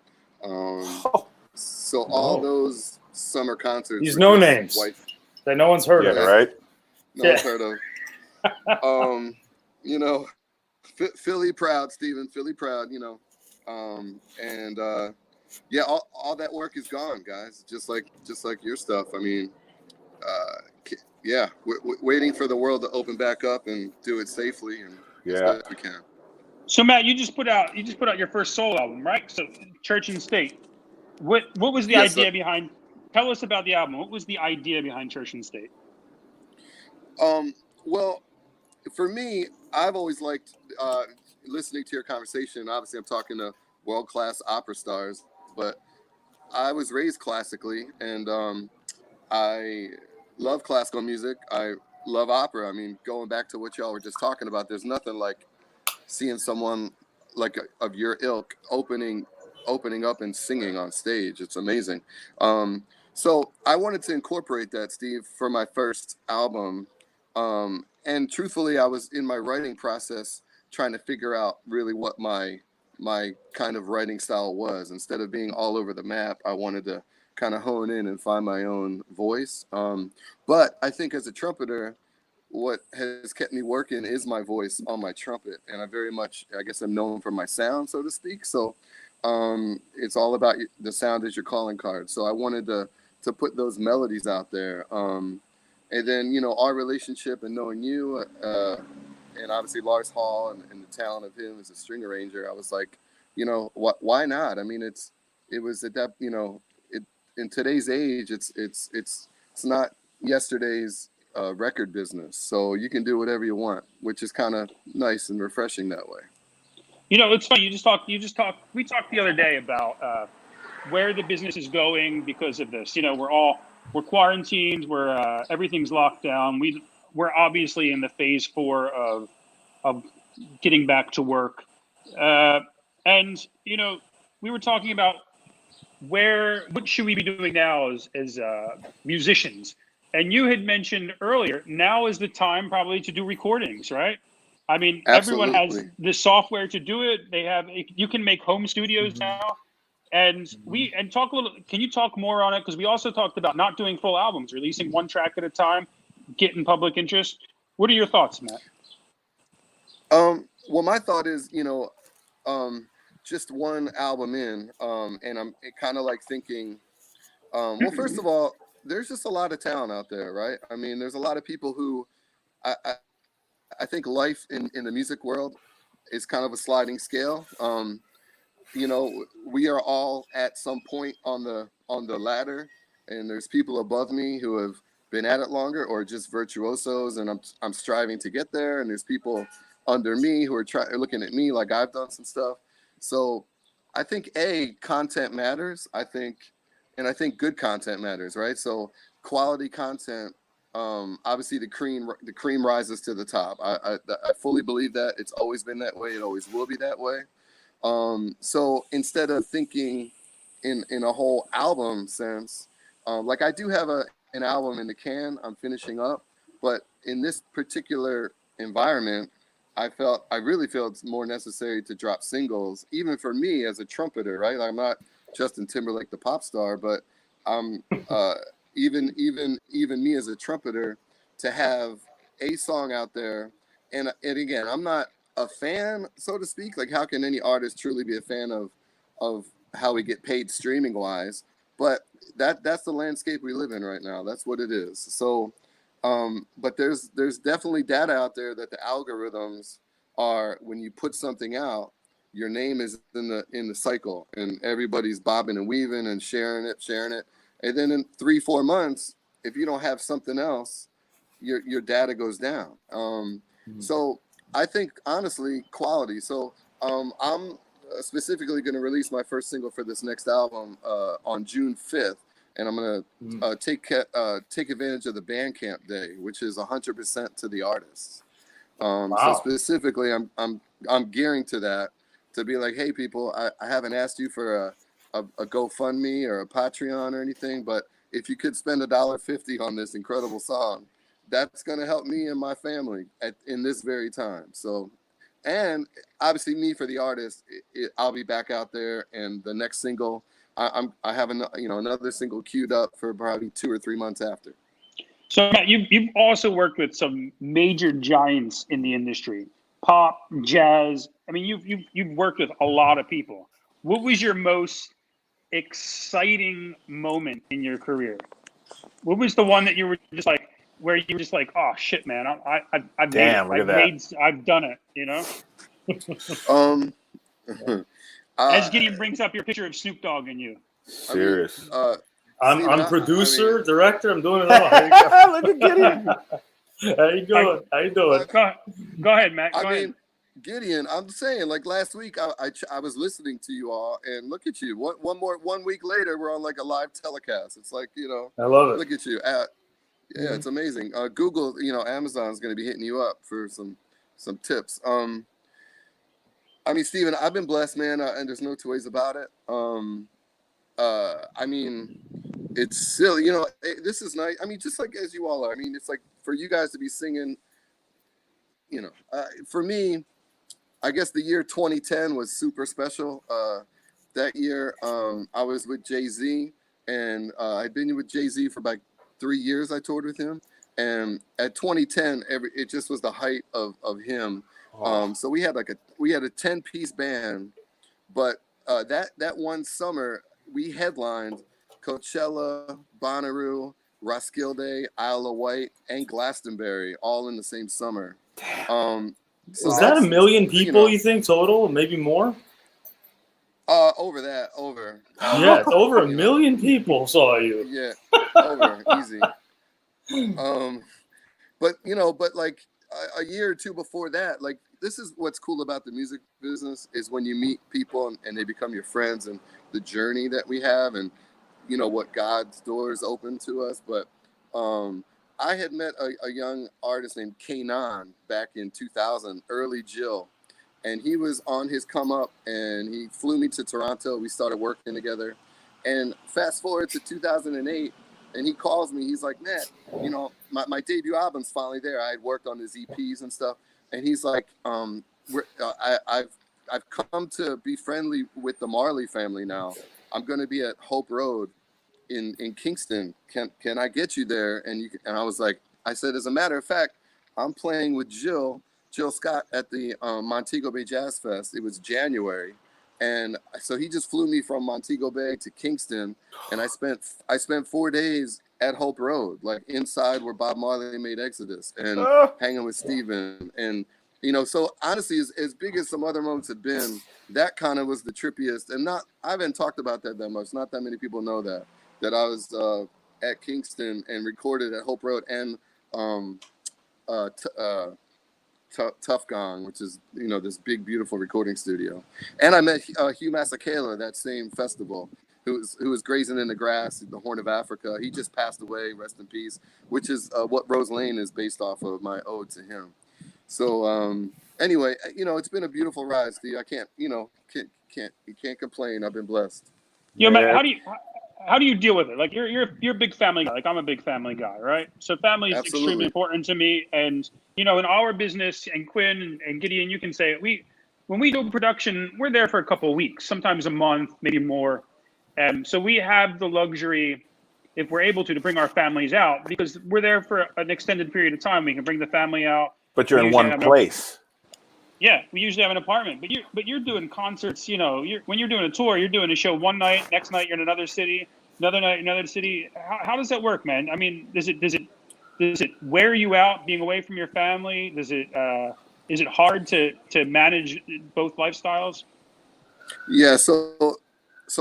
So all those summer concerts. These no names that no one's heard of. Right? No one's heard of. You know, Philly proud, Stephen. Philly proud. You know, yeah, all that work is gone, guys. Just like your stuff. I mean, yeah, we're waiting for the world to open back up and do it safely and as best we can. So Matt, you just put out your first solo album, right? So Church and State. What was the idea behind? Tell us about the album. What was the idea behind Church and State? Well, for me, I've always liked listening to your conversation. Obviously, I'm talking to world-class opera stars, but I was raised classically, and I love classical music. I love opera. I mean, going back to what y'all were just talking about, there's nothing like seeing someone like of your ilk opening up and singing on stage. It's amazing. So I wanted to incorporate that, Steve, for my first album. And truthfully, I was in my writing process trying to figure out really what my kind of writing style was. Instead of being all over the map, I wanted to kind of hone in and find my own voice. But I think as a trumpeter, what has kept me working is my voice on my trumpet. And I very much, I guess I'm known for my sound, so to speak. So it's all about the sound is your calling card. So I wanted to put those melodies out there. And then, you know, our relationship and knowing you, and obviously Lars Hall and the talent of him as a string arranger, I was like, you know, why not? I mean, it was at that, you know, in today's age, it's not yesterday's record business. So you can do whatever you want, which is kind of nice and refreshing that way. You know, it's funny. We talked the other day about where the business is going because of this. You know, we're quarantined, everything's locked down. We're obviously in the phase 4 of getting back to work. And, you know, we were talking about what should we be doing now as musicians? And you had mentioned earlier, now is the time probably to do recordings, right? I mean, Absolutely. Everyone has the software to do it. You can make home studios now. And can you talk more on it? Because we also talked about not doing full albums, releasing one track at a time, getting public interest. What are your thoughts, Matt? Well, my thought is, you know, just one album in, and I'm kind of like thinking, well, first of all, there's just a lot of talent out there, right? I mean, there's a lot of people who I think life in the music world is kind of a sliding scale. You know, we are all at some point on the ladder, and there's people above me who have been at it longer or just virtuosos, and I'm striving to get there. And there's people under me who are looking at me like I've done some stuff. So I think content matters. I think good content matters, right? So quality content. Obviously the cream rises to the top. I fully believe that. It's always been that way. It always will be that way. So instead of thinking in a whole album sense, like I do have an album in the can, I'm finishing up, but in this particular environment, I really felt it's more necessary to drop singles, even for me as a trumpeter, right? I'm not Justin Timberlake, the pop star, but I'm even me as a trumpeter to have a song out there. And again, I'm not a fan, so to speak. Like, how can any artist truly be a fan of how we get paid streaming wise? But that's the landscape we live in right now. That's what it is. So, but there's definitely data out there that the algorithms are, when you put something out, your name is in the cycle, and everybody's bobbing and weaving and sharing it. And then in 3-4 months, if you don't have something else, your data goes down. So I think, honestly, quality. So I'm specifically going to release my first single for this next album on June 5th. And I'm going to take advantage of the Bandcamp day, which is 100% to the artists. Wow. So specifically, I'm gearing to that. to be like, hey, people, I haven't asked you for a GoFundMe or a Patreon or anything, but if you could spend $1.50 on this incredible song, that's going to help me and my family in this very time. So, and obviously me for the artist, I'll be back out there, and the next single, I have another single queued up for probably 2 or 3 months after. So Matt, you've also worked with some major giants in the industry, pop, jazz. I mean, you've worked with a lot of people. What was your most exciting moment in your career? What was the one that you were just like, where you were just like, oh shit, man, I've done it, you know? As Gideon brings up your picture of Snoop Dogg and you. Serious. I'm producer, director. I'm doing it all. Look at Gideon. How you doing? How you doing? Go ahead, Matt. Go ahead. Gideon, I'm saying, like last week, I was listening to you all, and look at you. 1 week later, we're on like a live telecast. It's like, you know, I love it. Look at you. Yeah, it's amazing. Google, Amazon's going to be hitting you up for some tips. I mean, Steven, I've been blessed, man, and there's no two ways about it. I mean, it's silly, this is nice. I mean, just like as you all are. I mean, it's like for you guys to be singing, for me, I guess the year 2010 was super special. That year, I was with Jay-Z, and I'd been with Jay-Z for about 3 years. I toured with him, and at 2010, it just was the height of him. So we had a 10-piece band, but that one summer we headlined Coachella, Bonnaroo, Roskilde, Isle of Wight, and Glastonbury all in the same summer. So was that 1 million people, you think, total? Maybe more? Over. Yeah, it's over 1 million people saw you. Yeah, over, easy. But like a year or two before that, like this is what's cool about the music business is when you meet people and they become your friends, and the journey that we have, and what God's doors open to us. But I had met a young artist named Kanan back in 2000, early Jill, and he was on his come up, and he flew me to Toronto. We started working together, and fast forward to 2008, and he calls me. He's like, Matt, my debut album's finally there. I had worked on his EPs and stuff, and he's like, I've come to be friendly with the Marley family now. I'm going to be at Hope Road in Kingston. Can I get you there? And I was like, I said, as a matter of fact, I'm playing with Jill Scott at the Montego Bay Jazz Fest. It was January. And so he just flew me from Montego Bay to Kingston. And I spent 4 days at Hope Road, like inside where Bob Marley made Exodus, and hanging with Steven. And, so honestly, as big as some other moments have been, that kind of was the trippiest. And I haven't talked about that much. Not that many people know that I was at Kingston and recorded at Hope Road and Tough Gong, which is, this big, beautiful recording studio. And I met Hugh Masekela that same festival, who was grazing in the grass at the Horn of Africa. He just passed away, rest in peace, which is what Rose Lane is based off of, my ode to him. So anyway, it's been a beautiful ride, Steve. I can't complain. I've been blessed. Matt, how do you deal with it? Like you're a big family guy. Like I'm a big family guy, right? So family is extremely important to me. And in our business, and Quinn and Gideon, you can say when we do production, we're there for a couple of weeks, sometimes a month, maybe more. So we have the luxury, if we're able to bring our families out, because we're there for an extended period of time. We can bring the family out. But you're in one place. Yeah, we usually have an apartment, but you're doing concerts. When you're doing a tour, you're doing a show one night, next night you're in another city, another night another city. How does that work, man? I mean, does it wear you out being away from your family? Is it hard to manage both lifestyles? Yeah, so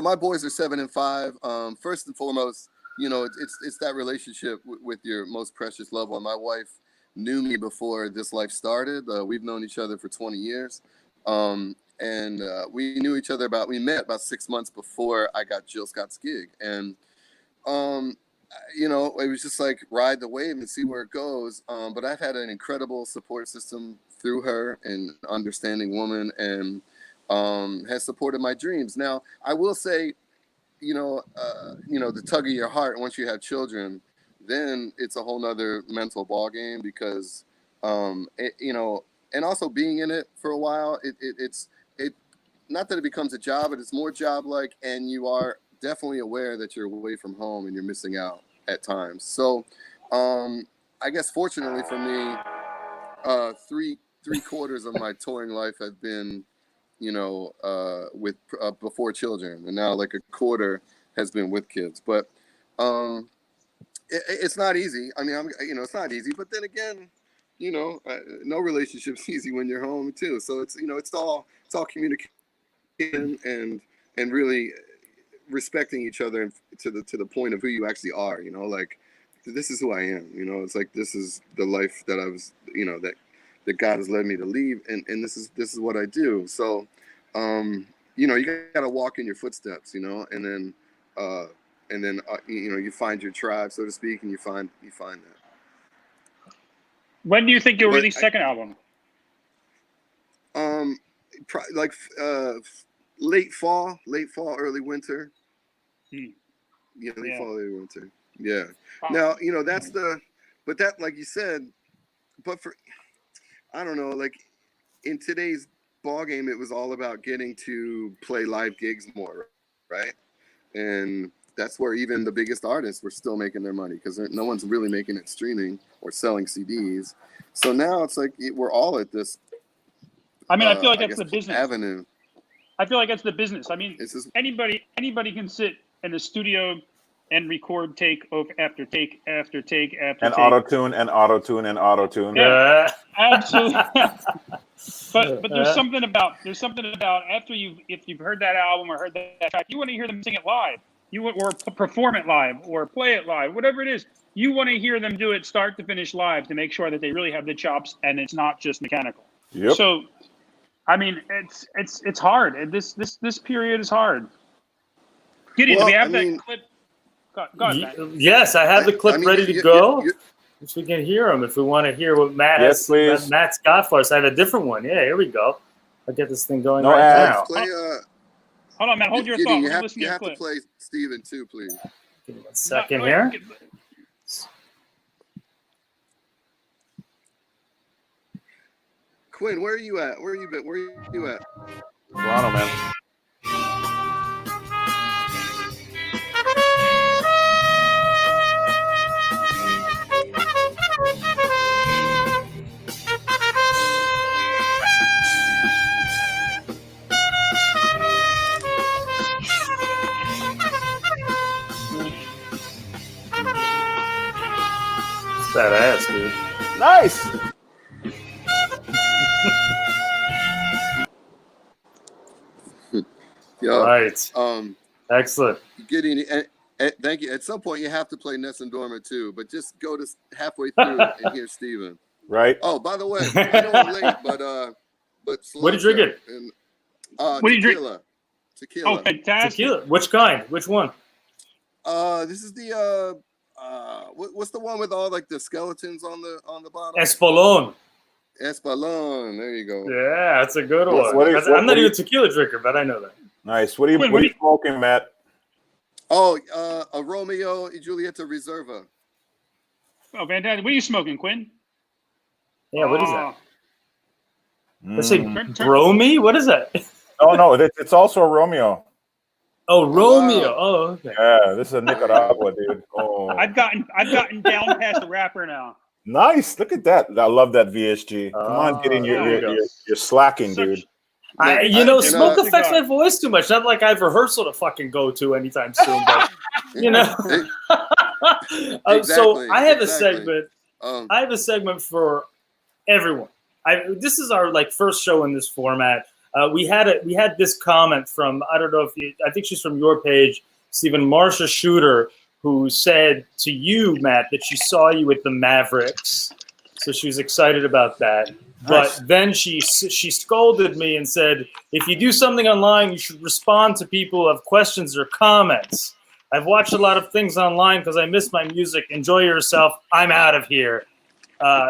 my boys are 7 and 5. First and foremost, it's that relationship with your most precious loved one. My wife knew me before this life started. We've known each other for 20 years. And we knew each other we met about 6 months before I got Jill Scott's gig. And, it was just like ride the wave and see where it goes. But I've had an incredible support system through her, and understanding woman. And has supported my dreams. Now, I will say, the tug of your heart once you have children, then it's a whole nother mental ball game because, and also being in it for a while, it's not that it becomes a job, but it's more job like, and you are definitely aware that you're away from home and you're missing out at times. So, I guess fortunately for me, three quarters of my touring life have been, with before children, and now like a quarter has been with kids. But it's not easy. I mean, it's not easy. But then again, no relationship's easy when you're home too. So it's all communication and really respecting each other to the point of who you actually are. Like this is who I am. It's like this is the life that I was. That God has led me to lead, and this is what I do. So, you got to walk in your footsteps, and then you find your tribe, so to speak, and you find that. When do you think you'll release second album? Late fall, early winter. Late fall, early winter. Yeah. Now, but that, like you said, but for, I don't know, like in today's ball game, it was all about getting to play live gigs more, right? And that's where even the biggest artists were still making their money because no one's really making it streaming or selling CDs. So now it's like we're all at this. I mean, I feel like that's the business avenue. I feel like that's the business. I mean, anybody can sit in the studio and record take after take after take after and take. auto tune. Yeah, absolutely. but there's something about after if you've heard that album or heard that track, you want to hear them sing it live. Or perform it live or play it live, whatever it is. You want to hear them do it start to finish live to make sure that they really have the chops and it's not just mechanical. Yep. So, I mean, it's hard. This period is hard. Gideon, do we have that clip? Go ahead, Matt. Yes, I have the clip ready to go. So we can hear him if we want to hear what Matt has. Please. Matt's got for us. I have a different one. Yeah, here we go. I'll get this thing going right now. Hold on, Matt. Hold your thought. You have to play Steven too, please. Give me 1 second here. Quinn, where are you at? Where are you at? Toronto, man. Badass, dude. Nice. Right. Excellent. Getting thank you. At some point, you have to play Nessun Dorma too, but just go to halfway through and hear Steven. Right. Oh, by the way, I know I'm late, but what are you drinking? What are you drinking? Tequila. Oh, fantastic. Tequila. Which kind? Which one? This is the what's the one with all like the skeletons on the bottom? Espolón. Espolón. There you go. Yeah, that's a good one. I'm not even a tequila drinker, but I know that. Nice. What are you smoking, Matt? Oh, a Romeo y Julieta Reserva. Oh, fantastic. What are you smoking, Quinn? Yeah, what is that? Let's say Bromy? What is that? No, it's also a Romeo. Oh, Romeo. Wow. Oh, okay. Yeah, this is a Nicaragua, dude. Oh. I've gotten down past the wrapper now. Nice. Look at that. I love that VSG. Come on, Gideon. You're slacking, dude. Smoke affects my voice too much. Not like I have rehearsal to fucking go to anytime soon, but so I have a segment. I have a segment for everyone. This is our first show in this format. We had this comment from, I don't know I think she's from your page, Stephen, Marsha Shooter, who said to you, Matt, that she saw you at the Mavericks. So she was excited about that. Nice. But then she scolded me and said, if you do something online, you should respond to people who have questions or comments. I've watched a lot of things online because I miss my music. Enjoy yourself. I'm out of here.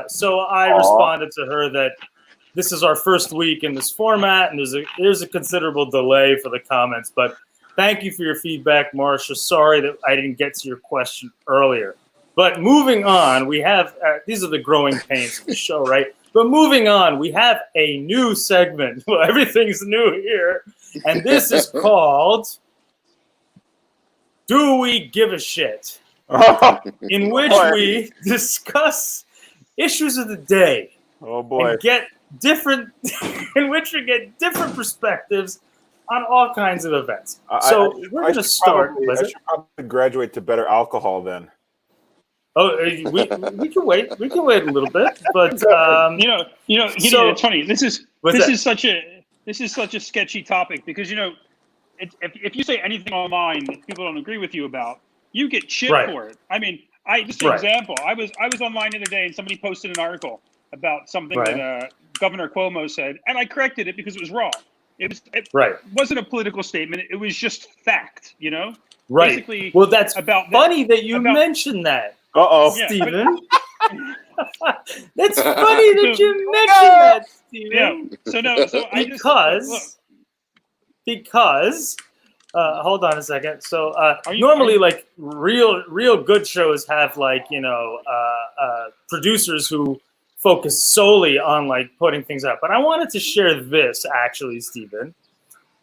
So I responded to her that this is our first week in this format, and there's a considerable delay for the comments. But thank you for your feedback, Marcia. Sorry that I didn't get to your question earlier. But moving on, we have these are the growing pains of the show, right? But moving on, we have a new segment. Well, everything's new here, and this is called "Do We Give a Shit?" in which we discuss issues of the day. Oh boy! And get different, in which we get different perspectives on all kinds of events. So we're going to start. I should probably graduate to better alcohol then. Oh, we can wait. We can wait a little bit, but it's funny. This is such a sketchy topic because if you say anything online that people don't agree with you about, you get shit for it. I mean, just an example. I was online the other day and somebody posted an article about something that Governor Cuomo said, and I corrected it because it was wrong. It wasn't a political statement. It was just fact. Right. Basically, well, that's funny that you mentioned that. Stephen. That's funny that you mentioned that, Stephen. Yeah. So because hold on a second. So normally, like real good shows have producers who focus solely on putting things out. But I wanted to share this actually, Stephen,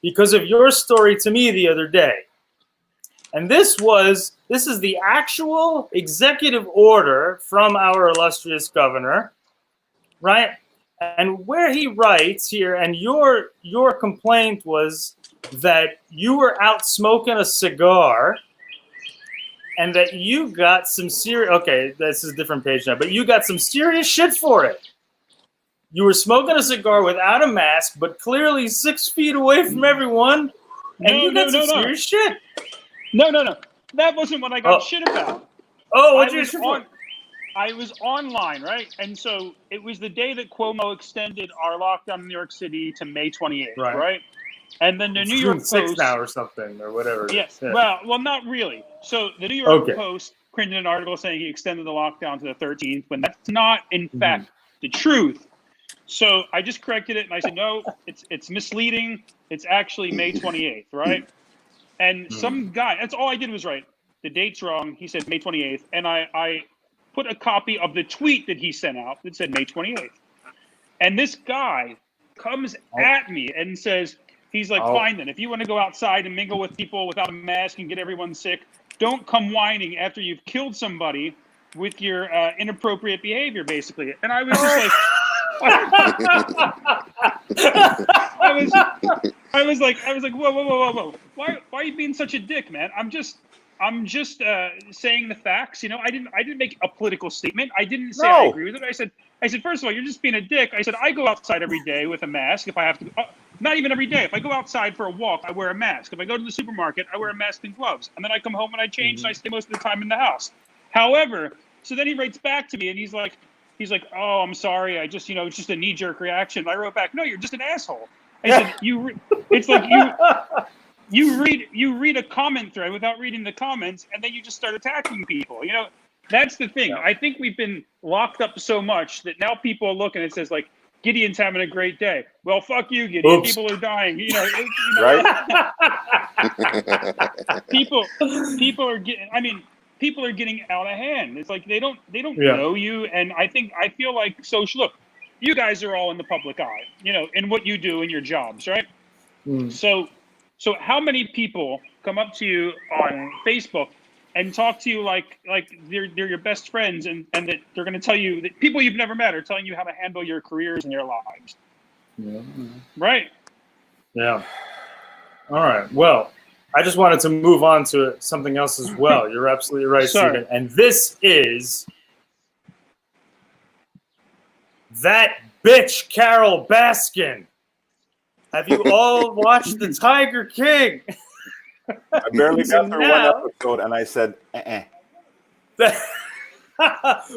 because of your story to me the other day. And this is the actual executive order from our illustrious governor, right? And where he writes here, and your complaint was that you were out smoking a cigar and that you got some serious, okay, this is a different page now, but you got some serious shit for it. You were smoking a cigar without a mask, but clearly 6 feet away from everyone, and you got some serious shit. No. That wasn't what I got shit about. Oh, what you shit for? I was online, right? And so it was the day that Cuomo extended our lockdown in New York City to May 28th, right? And then the New York Post... June 6th now or something, or whatever. Yes. Yeah. Well, not really. So the New York Post printed an article saying he extended the lockdown to the 13th, when that's not, in fact, the truth. So I just corrected it, and I said, no, it's misleading. It's actually May 28th, right? And some guy, that's all I did was write, the date's wrong. He said May 28th. And I put a copy of the tweet that he sent out that said May 28th. And this guy comes at me and says, he's like, fine then, if you want to go outside and mingle with people without a mask and get everyone sick, don't come whining after you've killed somebody with your inappropriate behavior, basically. And I was just like... I was like, whoa! Why are you being such a dick, man? I'm just saying the facts. I didn't make a political statement. I didn't say I agree with it. I said, first of all, you're just being a dick. I said, I go outside every day with a mask if I have to. Not even every day. If I go outside for a walk, I wear a mask. If I go to the supermarket, I wear a mask and gloves. And then I come home and I change and I stay most of the time in the house. However, so then he writes back to me and he's like, oh, I'm sorry. I just, it's just a knee-jerk reaction. I wrote back, no, you're just an asshole. I said, it's like you read a comment thread without reading the comments, and then you just start attacking people. That's the thing. I think we've been locked up so much that now people are looking and it says, Gideon's having a great day. Well, fuck you, Gideon. Oops. People are dying. Right? People are getting. I mean, people are getting out of hand. It's like they don't know you, and I feel like social. Look, you guys are all in the public eye, in what you do in your jobs, right? So how many people come up to you on Facebook and talk to you like they're your best friends, and that they're going to tell you that people you've never met are telling you how to handle your careers and your lives, right? Yeah. All right. Well, I just wanted to move on to something else as well. You're absolutely right, Stephen. And this is that bitch Carol Baskin. Have you all watched The Tiger King? I barely got through one episode, and I said,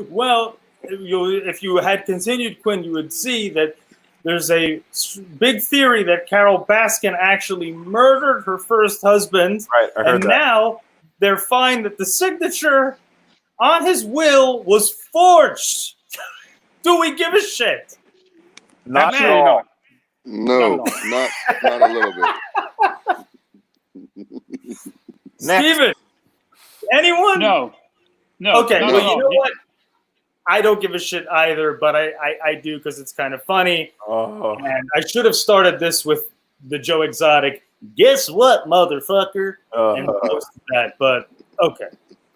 Well, if you had continued, Quinn, you would see that there's a big theory that Carol Baskin actually murdered her first husband. Right, I heard that. Now they're finding that the signature on his will was forged. Do we give a shit? Not at Absolutely all. not. No, Not not a little bit. Next. Steven, anyone? No. Okay, not well, at all. you know what? I don't give a shit either, but I do because it's kind of funny. Oh. And I should have started this with the Joe Exotic. Guess what, motherfucker? And posted that, but okay,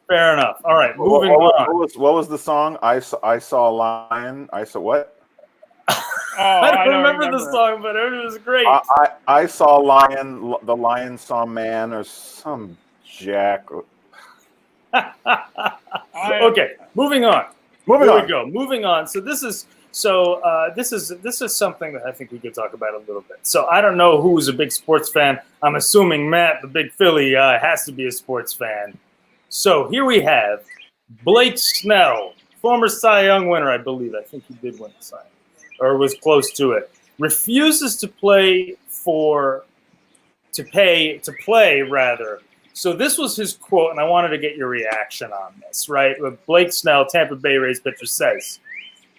fair enough. All right, moving on. What was the song? I saw a lion. I saw what? I don't remember the song, but it was great. I saw lion. The lion saw man, or some jack. Okay, moving on. Here we go. Moving on. So this is something that I think we could talk about a little bit. So I don't know who's a big sports fan. I'm assuming Matt, the big Philly, has to be a sports fan. So here we have Blake Snell, former Cy Young winner, I believe. I think he did win the Cy Young, or was close to it. Refuses to play. So this was his quote, and I wanted to get your reaction on this, right? What Blake Snell, Tampa Bay Rays pitcher, says,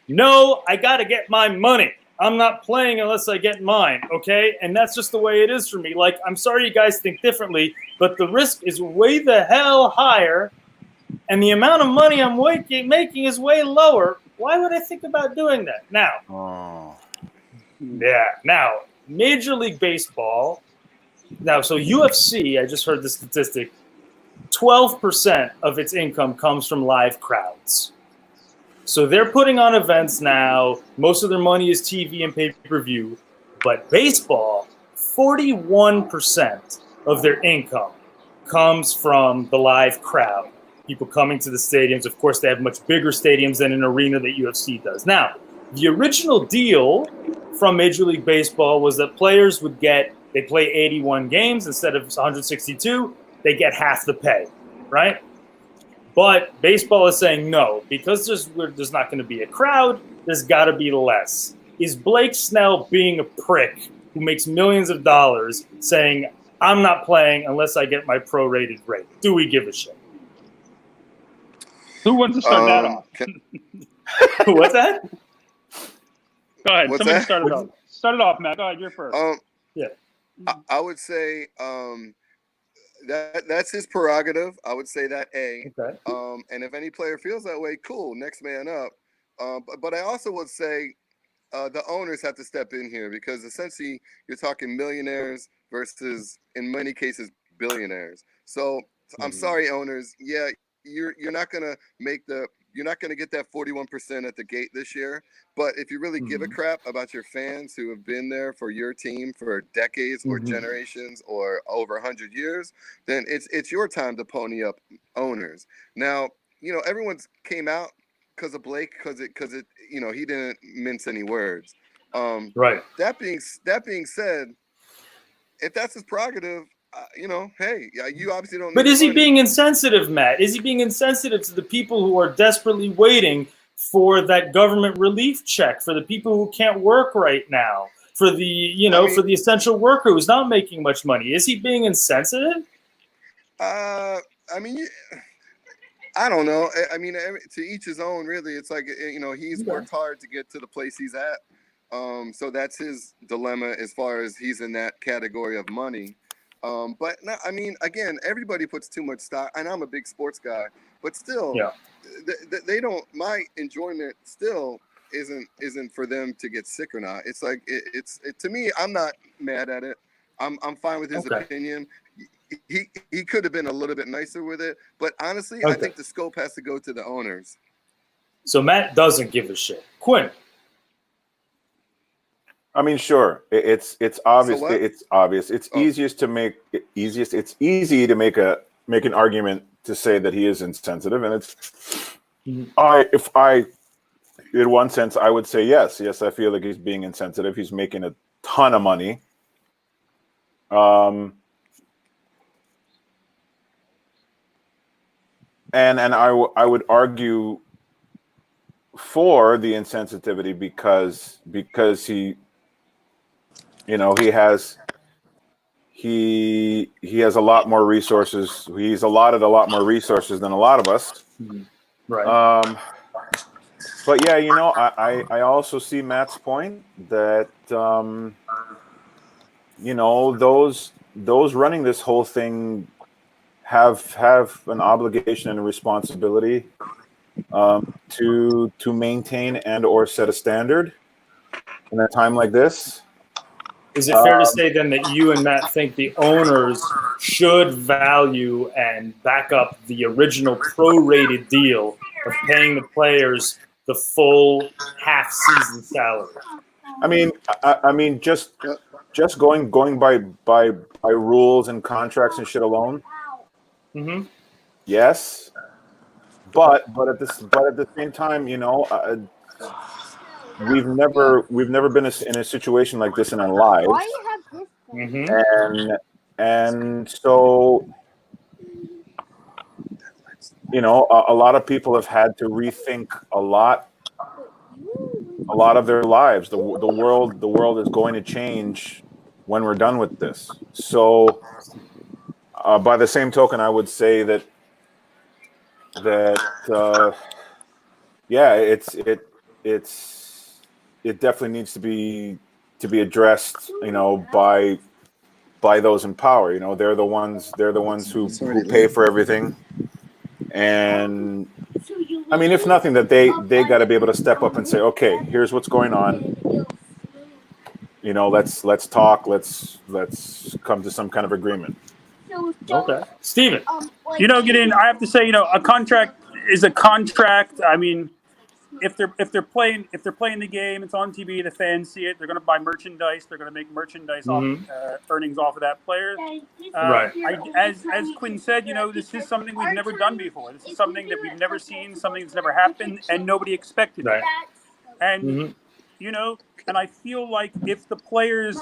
"No, I got to get my money. I'm not playing unless I get mine, okay? And that's just the way it is for me. Like, I'm sorry you guys think differently, but the risk is way the hell higher, and the amount of money I'm making is way lower. Why would I think about doing that?" Now, now, Major League Baseball. Now, so UFC, I just heard the statistic, 12% of its income comes from live crowds. So they're putting on events now. Most of their money is TV and pay-per-view. But baseball, 41% of their income comes from the live crowd. People coming to the stadiums. Of course, they have much bigger stadiums than an arena that UFC does. Now, the original deal from Major League Baseball was that players would they play 81 games instead of 162, they get half the pay, right? But baseball is saying no, because there's not going to be a crowd, there's got to be less. Is Blake Snell being a prick who makes millions of dollars saying, I'm not playing unless I get my prorated rate? Do we give a shit? Who wants to start that off? What's that? Go ahead. What's Somebody that? start it off. Start it off, Matt. Go ahead. You're first. Yeah. I would say that's his prerogative. I would say that A. Okay. And if any player feels that way, cool, next man up. But I also would say the owners have to step in here, because essentially you're talking millionaires versus, in many cases, billionaires. So I'm sorry, owners. Yeah, you're not gonna you're not going to get that 41% at the gate this year. But if you really give a crap about your fans who have been there for your team for decades or generations or over 100 years, then it's your time to pony up, owners. Now, everyone's came out because of Blake, because it he didn't mince any words. Right. That being said, if that's his prerogative, hey, you obviously don't. But is he being insensitive, Matt? Is he being insensitive to the people who are desperately waiting for that government relief check, for the people who can't work right now, for the for the essential worker who's not making much money? Is he being insensitive? I don't know. I mean, to each his own, really. It's like, he's worked hard to get to the place he's at. So that's his dilemma as far as he's in that category of money. But no, I mean, again, everybody puts too much stock, and I'm a big sports guy, but still, they don't. My enjoyment still isn't for them to get sick or not. It's like to me, I'm not mad at it. I'm fine with his opinion. He could have been a little bit nicer with it, but honestly, I think the scope has to go to the owners. So Matt doesn't give a shit. Quinn. I mean, sure. It's obvious. So it's obvious. It's It's easy to make an argument to say that he is insensitive, and if I, in one sense, I would say yes. Yes, I feel like he's being insensitive. He's making a ton of money. And I would argue for the insensitivity because he. He has a lot more resources. He's allotted a lot more resources than a lot of us. Right. But yeah, I also see Matt's point that those running this whole thing have an obligation and a responsibility to maintain and or set a standard in a time like this. Is it fair to say then that you and Matt think the owners should value and back up the original prorated deal of paying the players the full half-season salary? I mean, just going by rules and contracts and shit alone. Mm-hmm. Yes, but at the same time, we've never been in a situation like this in our lives. Why do you have this thing? Mm-hmm. And so, a lot of people have had to rethink a lot of their lives. The world is going to change when we're done with this. So, by the same token, I would say that yeah, it definitely needs to be addressed, by those in power. They're the ones who pay for everything. And I mean, if nothing, that they got to be able to step up and say, okay, here's what's going on. Let's talk. Let's come to some kind of agreement. Okay, Steven. Gideon, I have to say, a contract is a contract. I mean, if they're playing the game, it's on TV, the fans see it. They're going to buy merchandise. They're going to make merchandise off earnings off of that player. Right. As Quinn said, this is something we've never done before. This is something that we've never seen, something that's never happened, and nobody expected it. And and I feel like if the players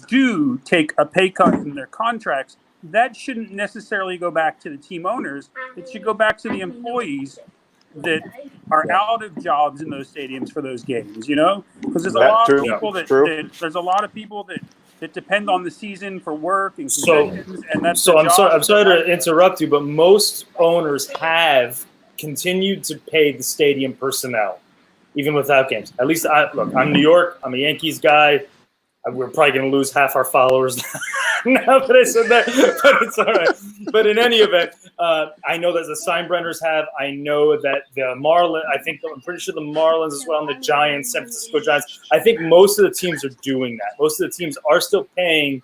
do take a pay cut in their contracts, that shouldn't necessarily go back to the team owners. It should go back to the employees that are out of jobs in those stadiums for those games, because there's a lot of people there's a lot of people that depend on the season for work and concessions, and that's so. I'm sorry to interrupt you, but most owners have continued to pay the stadium personnel even without games. At least I'm New York. I'm a Yankees guy. We're probably going to lose half our followers now that I said that, but it's all right. But in any event, I know that the Steinbrenners have. I know that the Marlins, I'm pretty sure the Marlins as well, and the Giants, San Francisco Giants. I think most of the teams are doing that. Most of the teams are still paying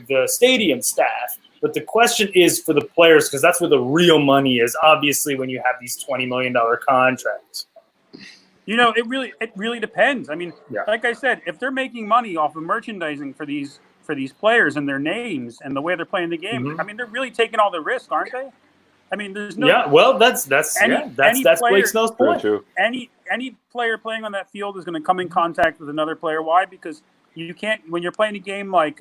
the stadium staff. But the question is for the players, because that's where the real money is, obviously, when you have these $20 million contracts. It really depends. I mean, like I said, if they're making money off of merchandising for these players and their names and the way they're playing the game, I mean, they're really taking all the risk, aren't they? I mean, there's no. Yeah, well, that's Blake Snell's point. Any player playing on that field is going to come in contact with another player. Why? Because you can't, when you're playing a game like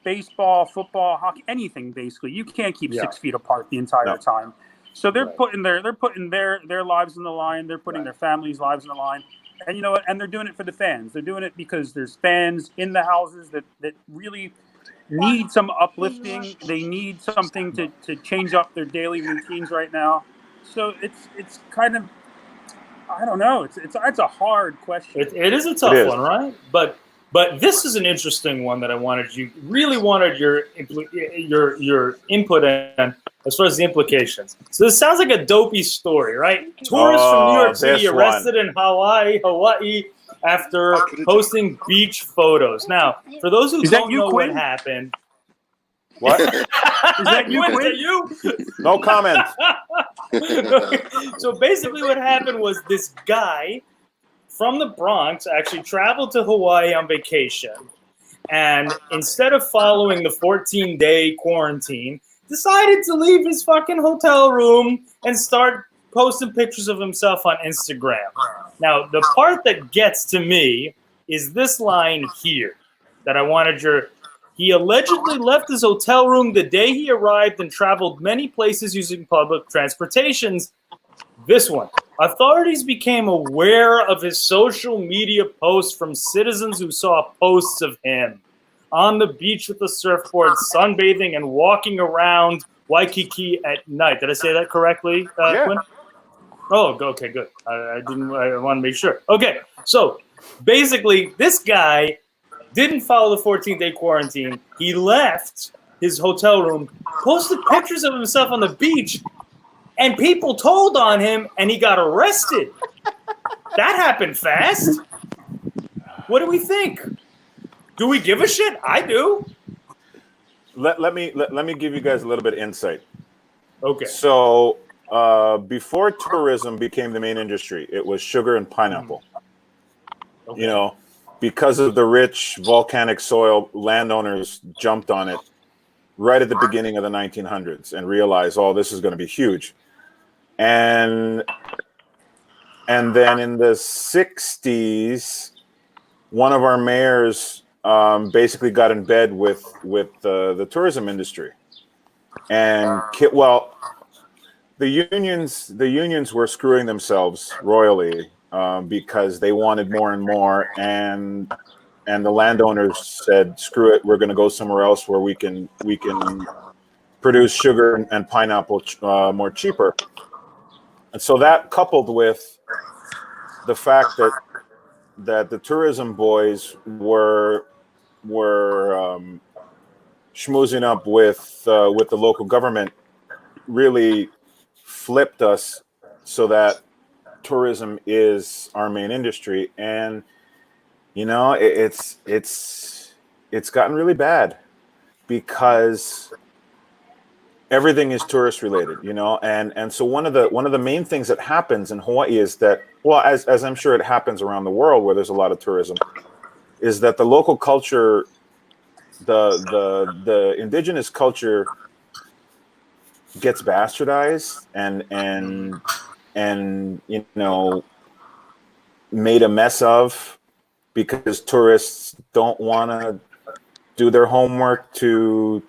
baseball, football, hockey, anything basically, you can't keep 6 feet apart the entire time. So they're putting their lives on the line. They're putting their families' lives on the line, and and they're doing it for the fans. They're doing it because there's fans in the houses that really need some uplifting. They need something to change up their daily routines right now. So it's kind of, I don't know. It's a hard question. It is a tough one, right? But this is an interesting one that I wanted your input in as far as the implications. So this sounds like a dopey story, right? Tourists from New York City arrested in Hawaii after posting beach photos. Now, for those who don't know what happened. What? Is that you, Quinn? No comment. So basically what happened was this guy from the Bronx actually traveled to Hawaii on vacation. And instead of following the 14-day quarantine, decided to leave his fucking hotel room and start posting pictures of himself on Instagram. Now, the part that gets to me is this line here that I wanted He allegedly left his hotel room the day he arrived and traveled many places using public transportations. This one. Authorities became aware of his social media posts from citizens who saw posts of him on the beach with a surfboard, sunbathing, and walking around Waikiki at night. Did I say that correctly, Quinn? Oh, okay, good. I want to make sure. Okay, so basically, this guy didn't follow the 14-day quarantine. He left his hotel room, posted pictures of himself on the beach, and people told on him, and he got arrested. That happened fast. What do we think? Do we give a shit? I do. Let me give you guys a little bit of insight. Okay. So before tourism became the main industry, it was sugar and pineapple. Okay. You know, because of the rich volcanic soil, landowners jumped on it right at the beginning of the 1900s and realized, oh, this is going to be huge. And then in the 60s, one of our mayors basically got in bed with the tourism industry, and the unions were screwing themselves royally because they wanted more and more, and the landowners said, screw it, we're going to go somewhere else where we can produce sugar and pineapple more cheaper. And so that, coupled with the fact that the tourism boys were schmoozing up with the local government, really flipped us so that tourism is our main industry. And you know, it's gotten really bad because everything is tourist related, you know, and so one of the main things that happens in Hawaii is that, well, as I'm sure it happens around the world where there's a lot of tourism, is that the local culture, the indigenous culture gets bastardized and you know, made a mess of, because tourists don't want to do their homework to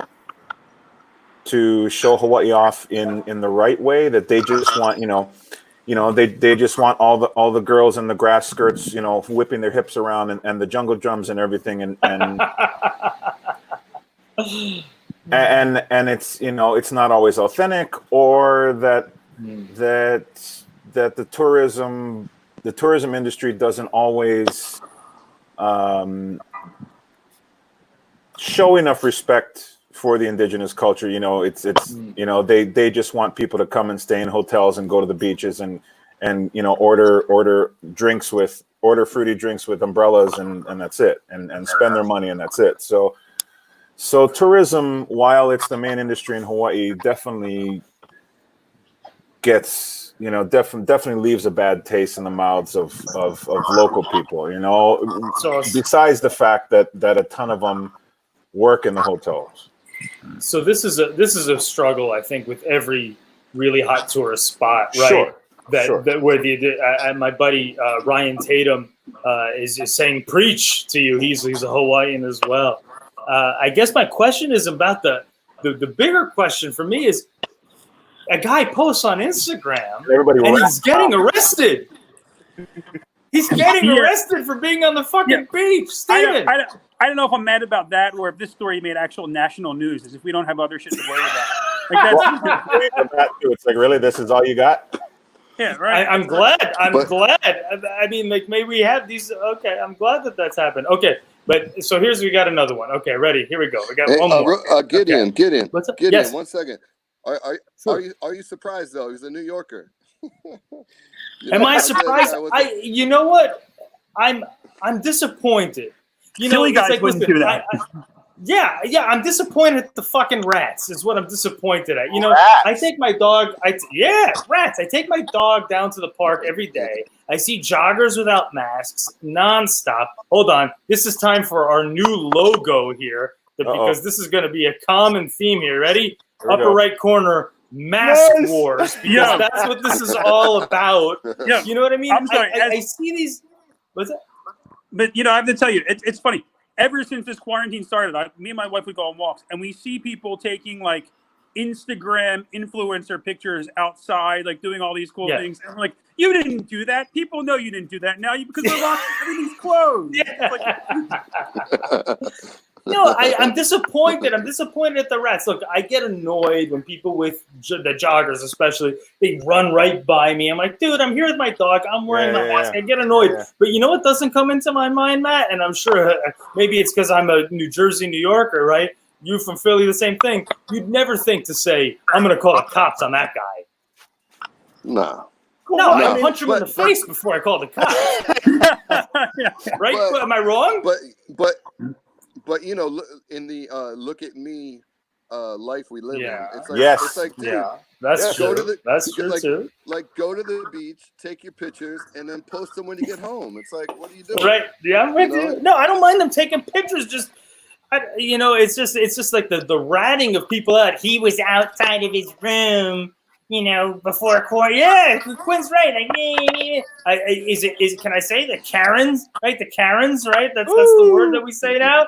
show Hawaii off in the right way, that they just want, they just want all the girls in the grass skirts, you know, whipping their hips around and the jungle drums and everything, and it's, you know, it's not always authentic, or that the tourism industry doesn't always show enough respect for the indigenous culture. You know, it's you know, they just want people to come and stay in hotels and go to the beaches and you know, order fruity drinks with umbrellas and that's it, and spend their money and that's it. So tourism, while it's the main industry in Hawaii, definitely gets, you know, definitely leaves a bad taste in the mouths of local people, you know, besides the fact that a ton of them work in the hotels. So this is a struggle, I think, with every really hot tourist spot, right? Sure. That where my buddy Ryan Tatum is saying, preach to you. He's a Hawaiian as well. I guess my question is about the bigger question for me is, a guy posts on Instagram and he's getting arrested. He's getting arrested for being on the fucking beach. Steven. I don't know if I'm mad about that or if this story made actual national news, as if we don't have other shit to worry about. Like it's like, really, this is all you got? Yeah, right. I'm glad. I mean, like, maybe we have these. Okay, I'm glad that that's happened. Okay, but so we got another one. Okay, ready? Here we go. We got one more. Gideon. What's up? Gideon, Yes. 1 second. Are you surprised though? He's a New Yorker. Am I surprised? You know what? I'm disappointed. You know, Silly guys like, wouldn't do that. Yeah, I'm disappointed at the fucking rats. Is what I'm disappointed at. You know, Rats. I take my dog. Rats. I take my dog down to the park every day. I see joggers without masks nonstop. Hold on, this is time for our new logo here, because this is going to be a common theme here. Ready? Upper right corner. Mask wars, because that's what this is all about. Yeah. You know what I mean? I'm sorry. I see these. What's that? But, you know, I have to tell you, it's funny. Ever since this quarantine started, me and my wife would go on walks, and we see people taking, like, Instagram influencer pictures outside, like, doing all these cool things. And we're like, you didn't do that. People know you didn't do that. Now, because we're locked, everything's closed. Yeah. No, I'm disappointed. I'm disappointed at the rats. Look, I get annoyed when people with the joggers, especially, they run right by me. I'm like, dude, I'm here with my dog. I'm wearing my mask. I get annoyed. But you know what doesn't come into my mind, Matt? And I'm sure maybe it's because I'm a New Jersey, New Yorker, right? You from Philly, the same thing. You'd never think to say, I'm going to call the cops on that guy. No. No, I punch him in the face before I call the cops. Right? Am I wrong? But you know, in the look at me life we live in, it's like, it's like, dude, that's true. That's true too. Like, go to the beach, take your pictures, and then post them when you get home. It's like, what are you doing? Right? Yeah, I'm with you. No, I don't mind them taking pictures. Just, you know, it's just like the ratting of people out. He was outside of his room, you know, before court. Yeah, Quinn's right. Is it? Can I say the Karens? Right, the Karens. Right. That's the word that we say now.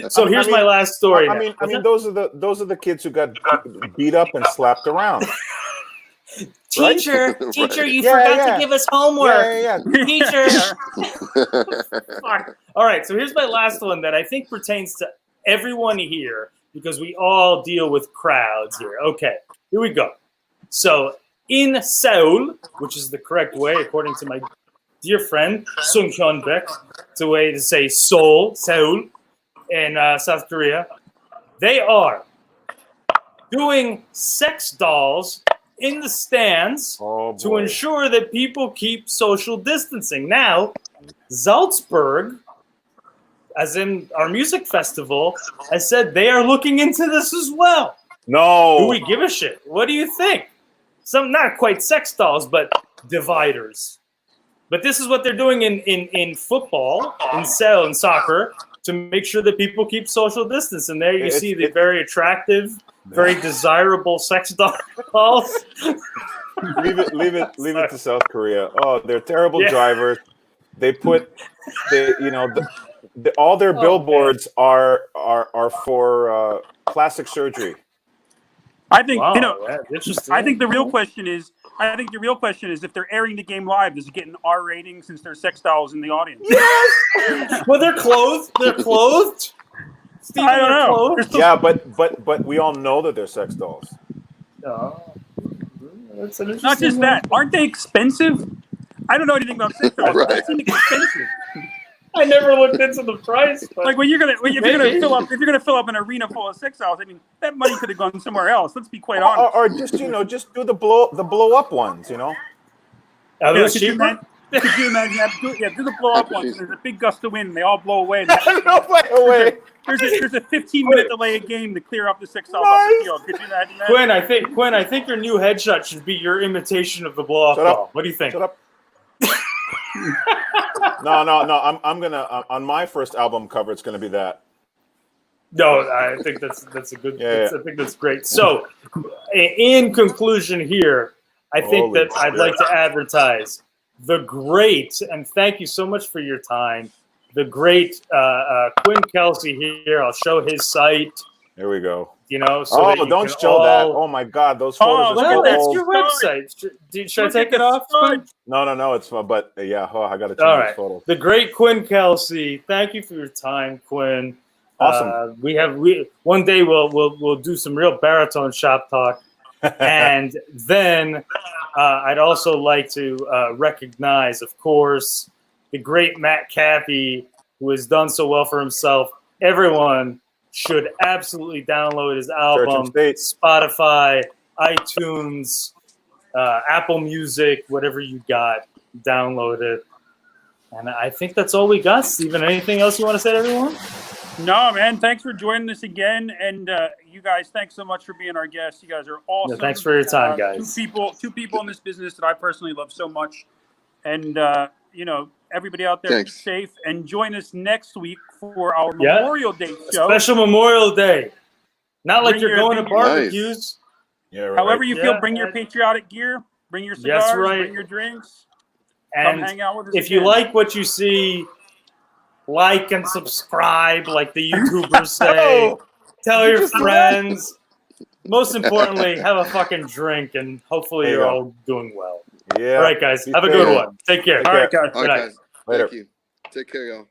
So here's my last story. I mean, those are the kids who got beat up and slapped around. Teacher, you forgot to give us homework. Teacher. Fuck. All right, so here's my last one that I think pertains to everyone here because we all deal with crowds here. Okay, here we go. So in Seoul, which is the correct way according to my dear friend Sung Hyun Baek, it's a way to say Seoul in South Korea. They are doing sex dolls in the stands to ensure that people keep social distancing. Now, Salzburg, as in our music festival, has said they are looking into this as well. No. Do we give a shit? What do you think? Some not quite sex dolls, but dividers. But this is what they're doing in football, in soccer, to make sure that people keep social distance. And there you see the very attractive, very desirable sex dolls. Leave it to South Korea. Oh, they're terrible drivers. They put, all their billboards are for plastic surgery. I think I think the real question is if they're airing the game live, does it get an R rating since there's sex dolls in the audience? Yes. Well, they're clothed. Steven, I don't know. Yeah, but we all know that they're sex dolls. That's an Not just that. Aren't they expensive? I don't know anything about sex dolls. They seem expensive. I never looked into the price. But like if you're gonna fill up an arena full of sex dolls, I mean that money could have gone somewhere else. Let's be quite honest. Or just do the blow up ones. Are those cheaper? Could you imagine that? Do the blow up ones. There's a big gust of wind, and they all blow away. There's a 15-minute delay of game to clear up the sex dolls off the field. Could you imagine that? Quinn, I think your new headshot should be your imitation of the blow up doll. What do you think? Shut up. No. I'm gonna on my first album cover. It's gonna be that. No, I think that's a good. I think that's great. So, in conclusion, here, I think that I'd like to advertise the great, and thank you so much for your time. The great Quinn Kelsey here. I'll show his site. There we go. So don't show that. Oh my God, those photos are so that's old. your website. Should I take it off? No, it's fun. But I got to change those photos. The great Quinn Kelsey. Thank you for your time, Quinn. Awesome. One day we'll do some real baritone shop talk, and then I'd also like to recognize, of course, the great Matt Caffey, who has done so well for himself. Everyone should absolutely download his album, Spotify, iTunes, Apple Music, whatever you got, download it. And I think that's all we got. Steven, anything else you want to say to everyone? No, man. Thanks for joining us again. And you guys, thanks so much for being our guests. You guys are awesome. Yeah, thanks for your time, guys. Two people in this business that I personally love so much. And, everybody out there, be safe. And join us next week for our Memorial Day show. Special Memorial Day. Not like you're going to barbecues. Nice. Yeah, right. However you feel, bring your patriotic gear. Bring your cigars. Bring your drinks. And come hang out with us if you like what you see, like and subscribe, like the YouTubers say. Tell your friends. Most importantly, have a fucking drink, and hopefully you're all doing well. Yeah. All right, guys. Have a good one. Take care. All right, guys. All right, guys. Later. Thank you. Take care, y'all.